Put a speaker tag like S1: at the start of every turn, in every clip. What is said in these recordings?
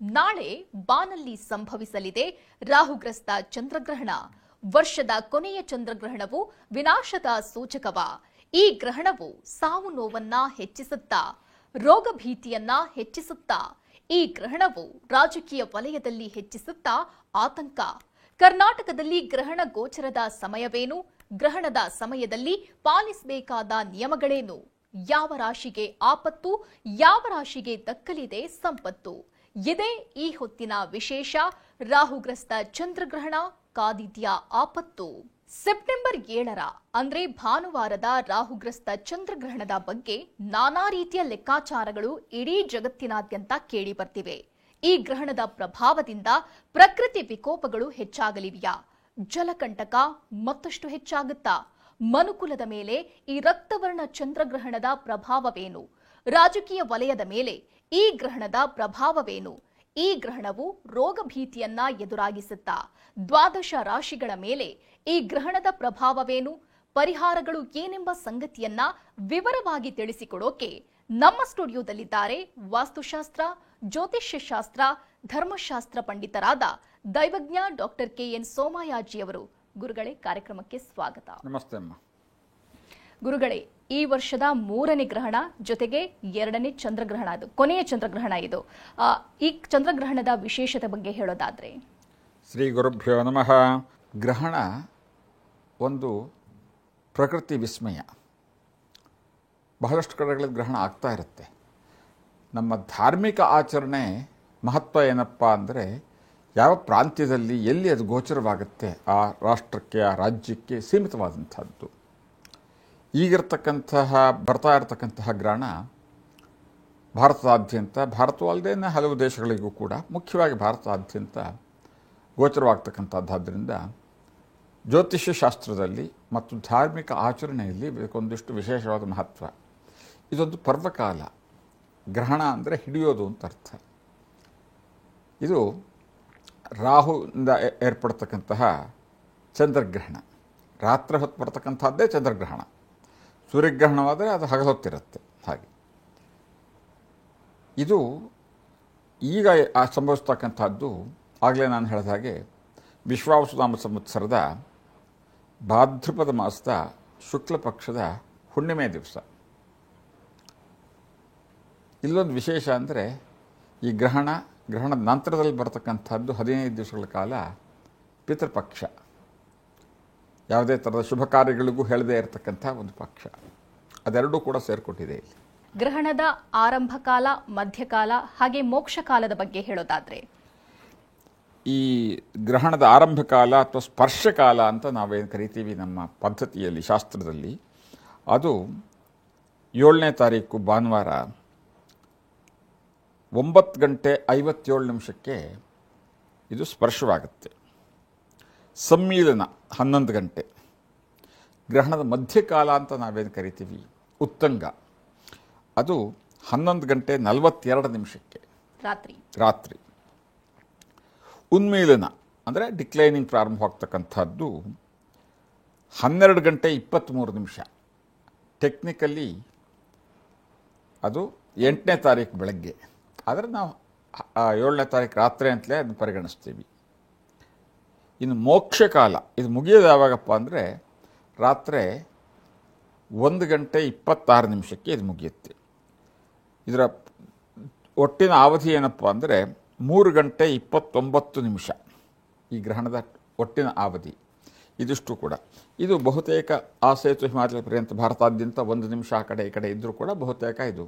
S1: ನಾಳೆ ಬಾನಲ್ಲಿ ಸಂಭವಿಸಲಿದೆ ರಾಹುಗ್ರಸ್ತ ಚಂದ್ರಗ್ರಹಣ. ವರ್ಷದ ಕೊನೆಯ ಚಂದ್ರಗ್ರಹಣವು ವಿನಾಶದ ಸೂಚಕವ. ಈ ಗ್ರಹಣವು ಸಾವು ನೋವನ್ನ ಹೆಚ್ಚಿಸುತ್ತಾ, ರೋಗ ಭೀತಿಯನ್ನ ಹೆಚ್ಚಿಸುತ್ತಾ, ಈ ಗ್ರಹಣವು ರಾಜಕೀಯ ವಲಯದಲ್ಲಿ ಹೆಚ್ಚಿಸುತ್ತಾ ಆತಂಕ. ಕರ್ನಾಟಕದಲ್ಲಿ ಗ್ರಹಣ ಗೋಚರದ ಸಮಯವೇನು? ಗ್ರಹಣದ ಸಮಯದಲ್ಲಿ ಪಾಲಿಸಬೇಕಾದ ನಿಯಮಗಳೇನು? ಯಾವ ರಾಶಿಗೆ ಆಪತ್ತು, ಯಾವ ರಾಶಿಗೆ ದಕ್ಕಲಿದೆ ಸಂಪತ್ತು? ಇದೇ ಈ ಹೊತ್ತಿನ ವಿಶೇಷ. ರಾಹುಗ್ರಸ್ತ ಚಂದ್ರಗ್ರಹಣ ಕಾದಿದ್ಯಾ ಆಪತ್ತು? ಸೆಪ್ಟೆಂಬರ್ 7ರ ಅಂದ್ರೆ ಭಾನುವಾರದ ರಾಹುಗ್ರಸ್ತ ಚಂದ್ರಗ್ರಹಣದ ಬಗ್ಗೆ ನಾನಾ ರೀತಿಯ ಲೆಕ್ಕಾಚಾರಗಳು ಇಡೀ ಜಗತ್ತಿನಾದ್ಯಂತ ಕೇಳಿ ಬರ್ತಿವೆ. ಈ ಗ್ರಹಣದ ಪ್ರಭಾವದಿಂದ ಪ್ರಕೃತಿ ವಿಕೋಪಗಳು ಹೆಚ್ಚಾಗಲಿವೆಯಾ? ಜಲಕಂಟಕ ಮತ್ತಷ್ಟು ಹೆಚ್ಚಾಗುತ್ತಾ? ಮನುಕುಲದ ಮೇಲೆ ಈ ರಕ್ತವರ್ಣ ಚಂದ್ರಗ್ರಹಣದ ಪ್ರಭಾವವೇನು? ರಾಜಕೀಯ ವಲಯದ ಮೇಲೆ ಈ ಗ್ರಹಣದ ಪ್ರಭಾವವೇನು? ಈ ಗ್ರಹಣವು ರೋಗ ಭೀತಿಯನ್ನ ಎದುರಾಗಿಸುತ್ತಾ? ದ್ವಾದಶ ರಾಶಿಗಳ ಮೇಲೆ ಈ ಗ್ರಹಣದ ಪ್ರಭಾವವೇನು? ಪರಿಹಾರಗಳು ಏನೆಂಬ ಸಂಗತಿಯನ್ನ ವಿವರವಾಗಿ ತಿಳಿಸಿಕೊಡೋಕೆ ನಮ್ಮ ಸ್ಟುಡಿಯೋದಲ್ಲಿದ್ದಾರೆ ವಾಸ್ತುಶಾಸ್ತ್ರ, ಜ್ಯೋತಿಷ್ಯ ಶಾಸ್ತ್ರ, ಧರ್ಮಶಾಸ್ತ್ರ ಪಂಡಿತರಾದ ದೈವಜ್ಞ ಡಾಕ್ಟರ್ ಕೆಎನ್ ಸೋಮಯಾಜಿಯವರು. ಗುರುಗಳೇ, ಕಾರ್ಯಕ್ರಮಕ್ಕೆ ಸ್ವಾಗತ.
S2: ನಮಸ್ತೆ ಅಮ್ಮ.
S1: ಗುರುಗಳೇ, ಈ ವರ್ಷದ 3ನೇ ಗ್ರಹಣ ಜೊತೆಗೆ 2ನೇ ಚಂದ್ರಗ್ರಹಣ, ಅದು ಕೊನೆಯ ಚಂದ್ರಗ್ರಹಣ. ಇದು ಈ ಚಂದ್ರಗ್ರಹಣದ ವಿಶೇಷತೆ ಬಗ್ಗೆ ಹೇಳೋದಾದ್ರೆ?
S2: ಶ್ರೀ ಗುರುಭ್ಯೋ ನಮಃ. ಗ್ರಹಣ ಒಂದು ಪ್ರಕೃತಿ ವಿಸ್ಮಯ. ಬಹಳಷ್ಟು ಕಡೆಗಳಲ್ಲಿ ಗ್ರಹಣ ಆಗ್ತಾ ಇರುತ್ತೆ. ನಮ್ಮ ಧಾರ್ಮಿಕ ಆಚರಣೆ ಮಹತ್ವ ಏನಪ್ಪ ಅಂದರೆ, ಯಾವ ಪ್ರಾಂತ್ಯದಲ್ಲಿ ಎಲ್ಲಿ ಅದು ಗೋಚರವಾಗುತ್ತೆ ಆ ರಾಷ್ಟ್ರಕ್ಕೆ, ಆ ರಾಜ್ಯಕ್ಕೆ ಸೀಮಿತವಾದಂಥದ್ದು. ಬರ್ತಾ ಇರತಕ್ಕಂತಹ ಗ್ರಹಣ ಭಾರತದಾದ್ಯಂತ, ಭಾರತವಲ್ಲದೆ ಹಲವು ದೇಶಗಳಿಗೂ ಕೂಡ, ಮುಖ್ಯವಾಗಿ ಭಾರತದಾದ್ಯಂತ ಗೋಚರವಾಗ್ತಕ್ಕಂಥದ್ದಾದ್ದರಿಂದ ಜ್ಯೋತಿಷ್ಯ ಶಾಸ್ತ್ರದಲ್ಲಿ ಮತ್ತು ಧಾರ್ಮಿಕ ಆಚರಣೆಯಲ್ಲಿ ಒಂದಿಷ್ಟು ವಿಶೇಷವಾದ ಮಹತ್ವ. ಇದೊಂದು ಪರ್ವಕಾಲ. ಗ್ರಹಣ ಅಂದರೆ ಹಿಡಿಯೋದು ಅಂತ ಅರ್ಥ. ಇದು ರಾಹುವಿಂದ ಏರ್ಪಡ್ತಕ್ಕಂತಹ ಚಂದ್ರಗ್ರಹಣ. ರಾತ್ರಿ ಹೊತ್ತು ಬರ್ತಕ್ಕಂಥದ್ದೇ ಚಂದ್ರಗ್ರಹಣ. ಸೂರ್ಯಗ್ರಹಣವಾದರೆ ಅದು ಹಗಲೊತ್ತಿರುತ್ತೆ. ಹಾಗೆ ಇದು ಈಗ ಸಂಭವಿಸ್ತಕ್ಕಂಥದ್ದು ಆಗಲೇ ನಾನು ಹೇಳಿದ ಹಾಗೆ ವಿಶ್ವಾವಸುನಾಮ ಸಂವತ್ಸರದ ಭಾದ್ರಪದ ಮಾಸದ ಶುಕ್ಲ ಪಕ್ಷದ ಹುಣ್ಣಿಮೆ ದಿವಸ. ಇಲ್ಲೊಂದು ವಿಶೇಷ ಅಂದರೆ, ಈ ಗ್ರಹಣದ ನಂತರದಲ್ಲಿ ಬರತಕ್ಕಂಥದ್ದು 15 ದಿವಸಗಳ ಕಾಲ ಪಿತೃಪಕ್ಷ. ಯಾವುದೇ ಥರದ ಶುಭ ಕಾರ್ಯಗಳಿಗೂ ಹೇಳದೇ ಇರತಕ್ಕಂಥ ಒಂದು ಪಕ್ಷ. ಅದೆರಡೂ ಕೂಡ ಸೇರಿಕೊಟ್ಟಿದೆ ಇಲ್ಲಿ.
S1: ಗ್ರಹಣದ ಆರಂಭ ಕಾಲ, ಮಧ್ಯಕಾಲ ಹಾಗೆ ಮೋಕ್ಷ ಕಾಲದ ಬಗ್ಗೆ ಹೇಳೋದಾದ್ರೆ?
S2: ಈ ಗ್ರಹಣದ ಆರಂಭ ಕಾಲ ಅಥವಾ ಸ್ಪರ್ಶಕಾಲ ಅಂತ ನಾವೇನು ಕರಿತೀವಿ ನಮ್ಮ ಪದ್ಧತಿಯಲ್ಲಿ, ಶಾಸ್ತ್ರದಲ್ಲಿ, ಅದು 7ನೇ ತಾರೀಕು ಭಾನುವಾರ 9:57 ಇದು ಸ್ಪರ್ಶವಾಗುತ್ತೆ. ಸಮ್ಮಿಲನ 11 ಗಂಟೆ. ಗ್ರಹಣದ ಮಧ್ಯಕಾಲ ಅಂತ ನಾವೇನು ಕರಿತೀವಿ, ಉತ್ತಂಗ, ಅದು 11:42 ರಾತ್ರಿ. ಉನ್ಮೀಲನ ಅಂದರೆ ಡಿಕ್ಲೈನಿಂಗ್ ಪ್ರಾರಂಭವಾಗ್ತಕ್ಕಂಥದ್ದು 12:23. ಟೆಕ್ನಿಕಲಿ ಅದು 8ನೇ ತಾರೀಕು ಬೆಳಗ್ಗೆ, ಆದರೆ ನಾವು 7ನೇ ತಾರೀಕು ರಾತ್ರಿ ಅಂತಲೇ ಅದನ್ನು ಪರಿಗಣಿಸ್ತೀವಿ. ಇನ್ನು ಮೋಕ್ಷಕಾಲ ಇದು ಮುಗಿಯೋದು ಯಾವಾಗಪ್ಪ ಅಂದರೆ ರಾತ್ರಿ 1:26 ಇದು ಮುಗಿಯುತ್ತೆ. ಇದರ ಒಟ್ಟಿನ ಅವಧಿ ಏನಪ್ಪ ಅಂದರೆ 3:29 ಈ ಗ್ರಹಣದ ಒಟ್ಟಿನ ಅವಧಿ. ಇದಿಷ್ಟು ಕೂಡ ಇದು ಬಹುತೇಕ ಆ ಸೇತು ಹಿಮಾಚಲ ಪರ್ಯಂತ ಭಾರತಾದ್ಯಂತ 1 ನಿಮಿಷ ಆ ಕಡೆ ಈ ಕಡೆ ಇದ್ದರೂ ಕೂಡ ಬಹುತೇಕ ಇದು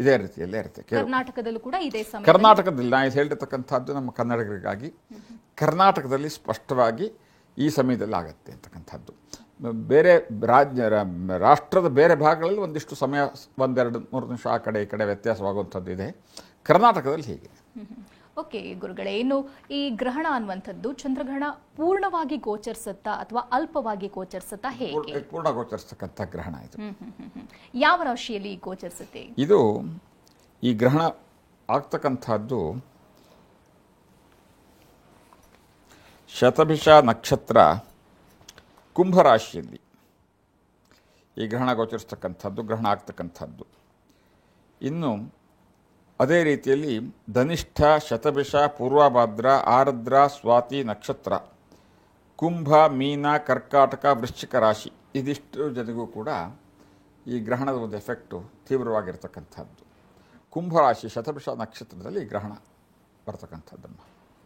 S2: ಇದೇ ರೀತಿಯಲ್ಲೇ ಇರುತ್ತೆ.
S1: ಕರ್ನಾಟಕದಲ್ಲೂ ಕೂಡ ಇದೇ ಸಮಯ.
S2: ಕರ್ನಾಟಕದಲ್ಲಿ ನಾನು ಹೇಳಿರ್ತಕ್ಕಂಥದ್ದು ನಮ್ಮ ಕನ್ನಡಿಗರಿಗಾಗಿ. ಕರ್ನಾಟಕದಲ್ಲಿ ಸ್ಪಷ್ಟವಾಗಿ ಈ ಸಮಯದಲ್ಲಿ ಆಗುತ್ತೆ ಅಂತಕ್ಕಂಥದ್ದು. ಬೇರೆ ರಾಷ್ಟ್ರದ ಬೇರೆ ಭಾಗಗಳಲ್ಲಿ ಒಂದಿಷ್ಟು ಸಮಯ 1-2-3 ನಿಮಿಷ ಆ ಕಡೆ ಈ ಕಡೆ ವ್ಯತ್ಯಾಸವಾಗುವಂಥದ್ದು ಇದೆ. ಕರ್ನಾಟಕದಲ್ಲಿ ಹೀಗೆ.
S1: ಓಕೆ ಗುರುಗಳೇ, ಇನ್ನು ಈ ಗ್ರಹಣ ಅನ್ನುವಂಥದ್ದು ಚಂದ್ರಗ್ರಹಣ ಪೂರ್ಣವಾಗಿ ಗೋಚರಿಸುತ್ತಾ ಅಥವಾ ಅಲ್ಪವಾಗಿ ಗೋಚರಿಸುತ್ತಾ? ಹೇಗೆ?
S2: ಪೂರ್ಣ ಗೋಚರಿಸ್ತಕ್ಕಂಥ ಗ್ರಹಣ ಇದು.
S1: ಯಾವ ರಾಶಿಯಲ್ಲಿ ಗೋಚರಿಸುತ್ತೆ
S2: ಇದು? ಈ ಗ್ರಹಣ ಆಗ್ತಕ್ಕಂಥದ್ದು ಶತಭಿಷ ನಕ್ಷತ್ರ ಕುಂಭರಾಶಿಯಲ್ಲಿ ಈ ಗ್ರಹಣ ಗೋಚರಿಸ್ತಕ್ಕಂಥದ್ದು, ಗ್ರಹಣ ಆಗ್ತಕ್ಕಂಥದ್ದು. ಇನ್ನು ಅದೇ ರೀತಿಯಲ್ಲಿ ಧನಿಷ್ಠ, ಶತಭಿಷ, ಪೂರ್ವಭಾದ್ರ, ಆರ್ದ್ರ, ಸ್ವಾತಿ ನಕ್ಷತ್ರ, ಕುಂಭ, ಮೀನ, ಕರ್ಕಾಟಕ, ವೃಶ್ಚಿಕ ರಾಶಿ ಇದಿಷ್ಟು ಜನಗೂ ಕೂಡ ಈ ಗ್ರಹಣದ ಒಂದು ಎಫೆಕ್ಟು ತೀವ್ರವಾಗಿರ್ತಕ್ಕಂಥದ್ದು. ಕುಂಭರಾಶಿ ಶತಭಿಷ ನಕ್ಷತ್ರದಲ್ಲಿ ಗ್ರಹಣ ಬರ್ತಕ್ಕಂಥದ್ದಮ್ಮ.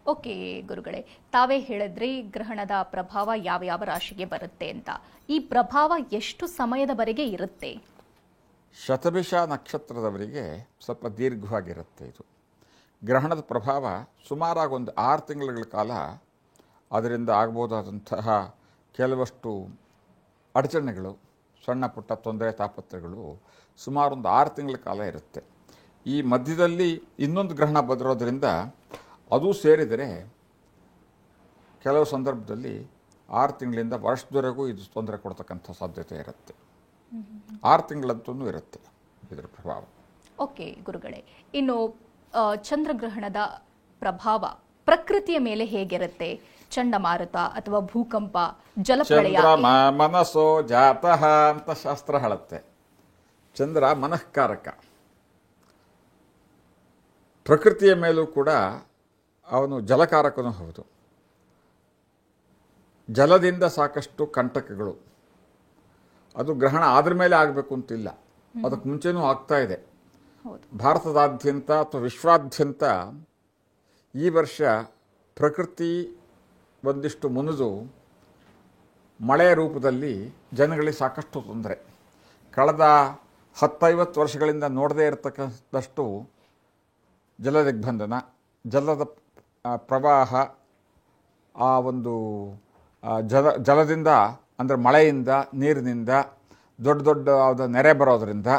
S1: ಓಕೆ ಗುರುಗಳೇ, ತಾವೇ ಹೇಳಿದ್ರಿ ಗ್ರಹಣದ ಪ್ರಭಾವ ಯಾವ ಯಾವ ರಾಶಿಗೆ ಬರುತ್ತೆ ಅಂತ. ಈ ಪ್ರಭಾವ ಎಷ್ಟು ಸಮಯದವರೆಗೆ ಇರುತ್ತೆ?
S2: ಶತಭಿಷ ನಕ್ಷತ್ರದವರಿಗೆ ಸ್ವಲ್ಪ ದೀರ್ಘವಾಗಿರುತ್ತೆ. ಇದು ಗ್ರಹಣದ ಪ್ರಭಾವ ಸುಮಾರಾಗಿ ಒಂದು 6 ತಿಂಗಳ ಕಾಲ ಅದರಿಂದ ಆಗ್ಬೋದಾದಂತಹ ಕೆಲವಷ್ಟು ಅಡಚಣೆಗಳು, ಸಣ್ಣ ಪುಟ್ಟ ತೊಂದರೆ ತಾಪತ್ರೆಗಳು ಸುಮಾರು ಒಂದು 6 ತಿಂಗಳ ಕಾಲ ಇರುತ್ತೆ. ಈ ಮಧ್ಯದಲ್ಲಿ ಇನ್ನೊಂದು ಗ್ರಹಣ ಬದಿರೋದ್ರಿಂದ ಅದು ಸೇರಿದರೆ ಕೆಲವು ಸಂದರ್ಭದಲ್ಲಿ 6 ತಿಂಗಳಿಂದ ವರ್ಷದವರೆಗೂ ಇದು ತೊಂದರೆ ಕೊಡ್ತಕ್ಕಂಥ ಸಾಧ್ಯತೆ ಇರುತ್ತೆ. 6 ತಿಂಗಳಂತೂ ಇರುತ್ತೆ ಇದರ ಪ್ರಭಾವ.
S1: ಓಕೆ ಗುರುಗಳೇ, ಇನ್ನು ಚಂದ್ರಗ್ರಹಣದ ಪ್ರಭಾವ ಪ್ರಕೃತಿಯ ಮೇಲೆ ಹೇಗಿರುತ್ತೆ? ಚಂಡಮಾರುತ ಅಥವಾ ಭೂಕಂಪ, ಜಲಪ್ರಳಯ?
S2: ಚಂದ್ರ ಮನಸ್ಸೋ ಜಾತಃ ಅಂತ ಶಾಸ್ತ್ರ ಹೇಳುತ್ತೆ. ಚಂದ್ರ ಮನಃಕಾರಕ. ಪ್ರಕೃತಿಯ ಮೇಲೂ ಕೂಡ ಅವನು ಜಲಕಾರಕನೂ ಹೌದು. ಜಲದಿಂದ ಸಾಕಷ್ಟು ಕಂಟಕಗಳು. ಅದು ಗ್ರಹಣ ಆದ್ರ ಮೇಲೆ ಆಗಬೇಕು ಅಂತಿಲ್ಲ, ಅದಕ್ಕೆ ಮುಂಚೆನೂ ಆಗ್ತಾ ಇದೆ. ಭಾರತದಾದ್ಯಂತ ಅಥವಾ ವಿಶ್ವಾದ್ಯಂತ ಈ ವರ್ಷ ಪ್ರಕೃತಿ ಒಂದಿಷ್ಟು ಮುನಿದು ಮಳೆಯ ರೂಪದಲ್ಲಿ ಜನಗಳಿಗೆ ಸಾಕಷ್ಟು ತೊಂದರೆ. ಕಳೆದ 10-50 ವರ್ಷಗಳಿಂದ ನೋಡದೇ ಇರತಕ್ಕಂಥಷ್ಟು ಜಲದಿಗ್ಬಂಧನ, ಜಲದ ಪ್ರವಾಹ, ಆ ಒಂದು ಜಲದಿಂದ ಅಂದರೆ ಮಳೆಯಿಂದ, ನೀರಿನಿಂದ ದೊಡ್ಡ ದೊಡ್ಡ ನೆರೆ ಬರೋದರಿಂದ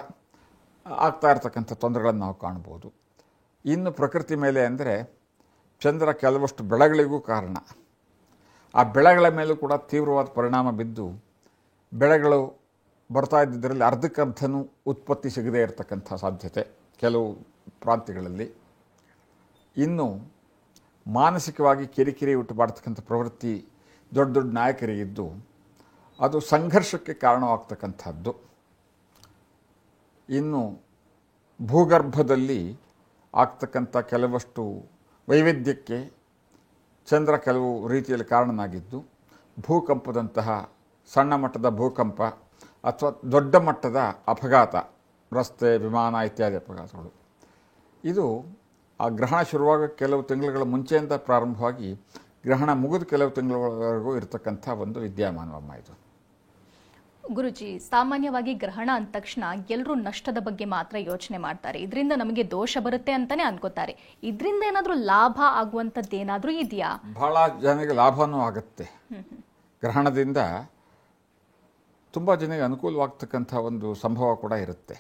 S2: ಆಗ್ತಾ ಇರ್ತಕ್ಕಂಥ ತೊಂದರೆಗಳನ್ನು ನಾವು ಕಾಣ್ಬೋದು. ಇನ್ನು ಪ್ರಕೃತಿ ಮೇಲೆ ಅಂದರೆ ಚಂದ್ರ ಕೆಲವಷ್ಟು ಬೆಳೆಗಳಿಗೂ ಕಾರಣ. ಆ ಬೆಳೆಗಳ ಮೇಲೂ ಕೂಡ ತೀವ್ರವಾದ ಪರಿಣಾಮ ಬಿದ್ದು ಬೆಳೆಗಳು ಬರ್ತಾ ಇದ್ದಿದ್ದರಲ್ಲಿ ಅರ್ಧಕ್ಕರ್ಧನೂ ಉತ್ಪತ್ತಿ ಸಿಗದೇ ಇರತಕ್ಕಂಥ ಸಾಧ್ಯತೆ ಕೆಲವು ಪ್ರಾಂತ್ಯಗಳಲ್ಲಿ. ಇನ್ನು ಮಾನಸಿಕವಾಗಿ ಕಿರಿಕಿರಿ ಉಂಟು ಮಾಡತಕ್ಕಂಥ ಪ್ರವೃತ್ತಿ ದೊಡ್ಡ ದೊಡ್ಡ ನಾಯಕರಿಗಿದ್ದು ಅದು ಸಂಘರ್ಷಕ್ಕೆ ಕಾರಣವಾಗ್ತಕ್ಕಂಥದ್ದು. ಇನ್ನು ಭೂಗರ್ಭದಲ್ಲಿ ಆಗ್ತಕ್ಕಂಥ ಕೆಲವಷ್ಟು ವೈವಿಧ್ಯಕ್ಕೆ ಚಂದ್ರ ಕೆಲವು ರೀತಿಯಲ್ಲಿ ಕಾರಣನಾಗಿದ್ದು ಭೂಕಂಪದಂತಹ ಸಣ್ಣ ಮಟ್ಟದ ಭೂಕಂಪ ಅಥವಾ ದೊಡ್ಡ ಮಟ್ಟದ ಅಪಘಾತ, ರಸ್ತೆ, ವಿಮಾನ ಇತ್ಯಾದಿ ಅಪಘಾತಗಳು, ಇದು ಆ ಗ್ರಹಣ ಶುರುವಾಗ ಕೆಲವು ತಿಂಗಳುಗಳ ಮುಂಚೆಯಿಂದ ಪ್ರಾರಂಭವಾಗಿ ಗ್ರಹಣ ಮುಗಿದ ಕೆಲವು ತಿಂಗಳವರೆಗೂ ಇರತಕ್ಕಂಥ ಒಂದು ವಿದ್ಯಮಾನವಮ್ಮ ಇದು.
S1: ಗುರುಜಿ, ಸಾಮಾನ್ಯವಾಗಿ ಗ್ರಹಣ ಅಂದ ತಕ್ಷಣ ಎಲ್ಲರೂ ನಷ್ಟದ ಬಗ್ಗೆ ಮಾತ್ರ ಯೋಚನೆ ಮಾಡ್ತಾರೆ. ಇದರಿಂದ ನಮಗೆ ದೋಷ ಬರುತ್ತೆ ಅಂತಾನೆ ಅನ್ಕೋತಾರೆ. ಇದರಿಂದ ಏನಾದರೂ ಲಾಭ ಆಗುವಂಥದ್ದೇನಾದರೂ ಇದೆಯಾ?
S2: ಬಹಳ ಜನರಿಗೆ ಲಾಭನೂ ಆಗುತ್ತೆ. ಗ್ರಹಣದಿಂದ ತುಂಬ ಜನರಿಗೆ ಅನುಕೂಲವಾಗ್ತಕ್ಕಂಥ ಒಂದು ಸಂಭವ ಕೂಡ ಇರುತ್ತೆ.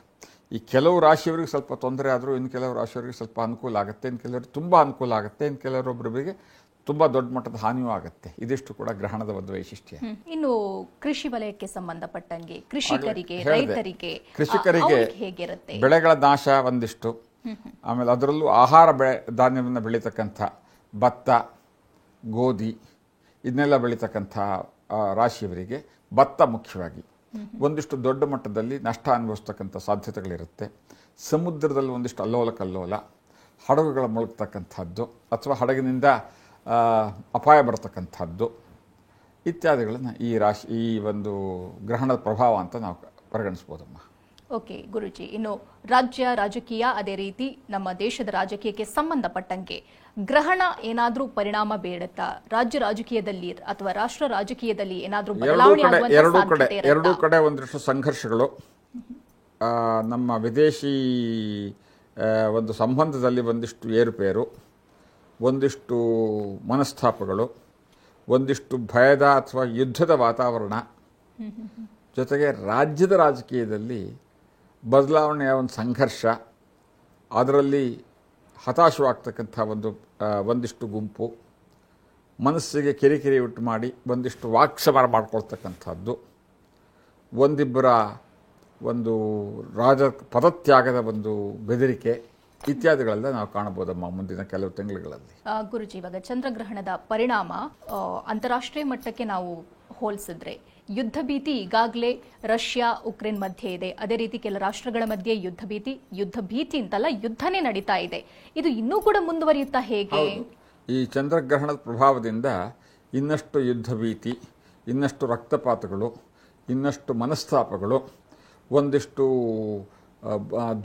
S2: ಈ ಕೆಲವು ರಾಶಿಯವರಿಗೆ ಸ್ವಲ್ಪ ತೊಂದರೆ ಆದರೂ ಇನ್ನು ಕೆಲವು ರಾಶಿಯವರಿಗೆ ಸ್ವಲ್ಪ ಅನುಕೂಲ ಆಗುತ್ತೆ, ಇನ್ನು ಕೆಲವರಿಗೆ ತುಂಬ ಅನುಕೂಲ ಆಗುತ್ತೆ, ಇನ್ನು ಕೆಲವರೊಬ್ಬರಿಗೆ ತುಂಬ ದೊಡ್ಡ ಮಟ್ಟದ ಹಾನಿಯೂ ಆಗುತ್ತೆ. ಇದಿಷ್ಟು ಕೂಡ ಗ್ರಹಣದ ಒಂದು ವೈಶಿಷ್ಟ್ಯ.
S1: ಇನ್ನು ಕೃಷಿ ವಲಯಕ್ಕೆ ಸಂಬಂಧಪಟ್ಟಂಗೆ ಕೃಷಿಕರಿಗೆ, ರೈತರಿಗೆ ಹೇಗಿರುತ್ತೆ?
S2: ಬೆಳೆಗಳ ನಾಶ ಒಂದಿಷ್ಟು, ಆಮೇಲೆ ಅದರಲ್ಲೂ ಆಹಾರ ಧಾನ್ಯವನ್ನು ಬೆಳೀತಕ್ಕಂಥ ಭತ್ತ, ಗೋಧಿ ಇದನ್ನೆಲ್ಲ ಬೆಳೀತಕ್ಕಂಥ ರಾಶಿಯವರಿಗೆ ಭತ್ತ ಮುಖ್ಯವಾಗಿ ಒಂದಿಷ್ಟು ದೊಡ್ಡ ಮಟ್ಟದಲ್ಲಿ ನಷ್ಟ ಅನುಭವಿಸ್ತಕ್ಕಂಥ ಸಾಧ್ಯತೆಗಳಿರುತ್ತೆ. ಸಮುದ್ರದಲ್ಲಿ ಒಂದಿಷ್ಟು ಅಲ್ಲೋಲ ಕಲ್ಲೋಲ, ಹಡಗುಗಳ ಮುಳುಗ್ತಕ್ಕಂಥದ್ದು ಅಥವಾ ಹಡಗಿನಿಂದ ಅಪಾಯ ಬರ್ತಕ್ಕಂಥದ್ದು ಇತ್ಯಾದಿಗಳನ್ನು ಈ ಒಂದು ಗ್ರಹಣದ ಪ್ರಭಾವ ಅಂತ ನಾವು ಪರಿಗಣಿಸ್ಬೋದಮ್ಮ.
S1: ಓಕೆ ಗುರುಜಿ, ಇನ್ನು ರಾಜ್ಯ ರಾಜಕೀಯ, ಅದೇ ರೀತಿ ನಮ್ಮ ದೇಶದ ರಾಜಕೀಯಕ್ಕೆ ಸಂಬಂಧಪಟ್ಟಂಗೆ ಗ್ರಹಣ ಏನಾದರೂ ಪರಿಣಾಮ ಬೀಳುತ್ತಾ? ರಾಜ್ಯ ರಾಜಕೀಯದಲ್ಲಿ ಅಥವಾ ರಾಷ್ಟ್ರ ರಾಜಕೀಯದಲ್ಲಿ ಏನಾದರೂ
S2: ಎರಡೂ ಕಡೆ ಒಂದಿಷ್ಟು ಸಂಘರ್ಷಗಳು, ನಮ್ಮ ವಿದೇಶಿ ಒಂದು ಸಂಬಂಧದಲ್ಲಿ ಒಂದಿಷ್ಟು ಏರುಪೇರು, ಒಂದಿಷ್ಟು ಮನಸ್ತಾಪಗಳು, ಒಂದಿಷ್ಟು ಭಯದ ಅಥವಾ ಯುದ್ಧದ ವಾತಾವರಣ, ಜೊತೆಗೆ ರಾಜ್ಯದ ರಾಜಕೀಯದಲ್ಲಿ ಬದಲಾವಣೆಯ ಒಂದು ಸಂಘರ್ಷ, ಅದರಲ್ಲಿ ಹತಾಶವಾಗ್ತಕ್ಕಂಥ ಒಂದಿಷ್ಟು ಗುಂಪು, ಮನಸ್ಸಿಗೆ ಕಿರಿಕಿರಿ ಉಂಟು ಮಾಡಿ ಒಂದಿಷ್ಟು ವಾಕ್ಸಮರ ಮಾಡ್ಕೊಳ್ತಕ್ಕಂಥದ್ದು, ಒಂದಿಬ್ಬರ ಒಂದು ಪದತ್ಯಾಗದ ಒಂದು ಬೆದರಿಕೆ ಇತ್ಯಾದಿಗಳೆಲ್ಲ ನಾವು ಕಾಣಬಹುದಮ್ಮ ಮುಂದಿನ ಕೆಲವು ತಿಂಗಳುಗಳಲ್ಲಿ.
S1: ಗುರುಜಿ, ಇವಾಗ ಚಂದ್ರಗ್ರಹಣದ ಪರಿಣಾಮ ಅಂತಾರಾಷ್ಟ್ರೀಯ ಮಟ್ಟಕ್ಕೆ ನಾವು ಹೋಲಿಸಿದ್ರೆ ಯುದ್ಧ ಭೀತಿ ಈಗಾಗಲೇ ರಷ್ಯಾ ಉಕ್ರೇನ್ ಮಧ್ಯೆ ಇದೆ. ಅದೇ ರೀತಿ ಕೆಲ ರಾಷ್ಟ್ರಗಳ ಮಧ್ಯೆ ಯುದ್ಧ ಭೀತಿ ಅಂತಲ್ಲ, ಯುದ್ಧನೇ ನಡೀತಾ ಇದೆ. ಇದು ಇನ್ನೂ ಕೂಡ ಮುಂದುವರಿಯುತ್ತಾ ಹೇಗೆ?
S2: ಈ ಚಂದ್ರಗ್ರಹಣದ ಪ್ರಭಾವದಿಂದ ಇನ್ನಷ್ಟು ಯುದ್ಧ ಭೀತಿ, ಇನ್ನಷ್ಟು ರಕ್ತಪಾತಗಳು, ಇನ್ನಷ್ಟು ಮನಸ್ತಾಪಗಳು, ಒಂದಿಷ್ಟು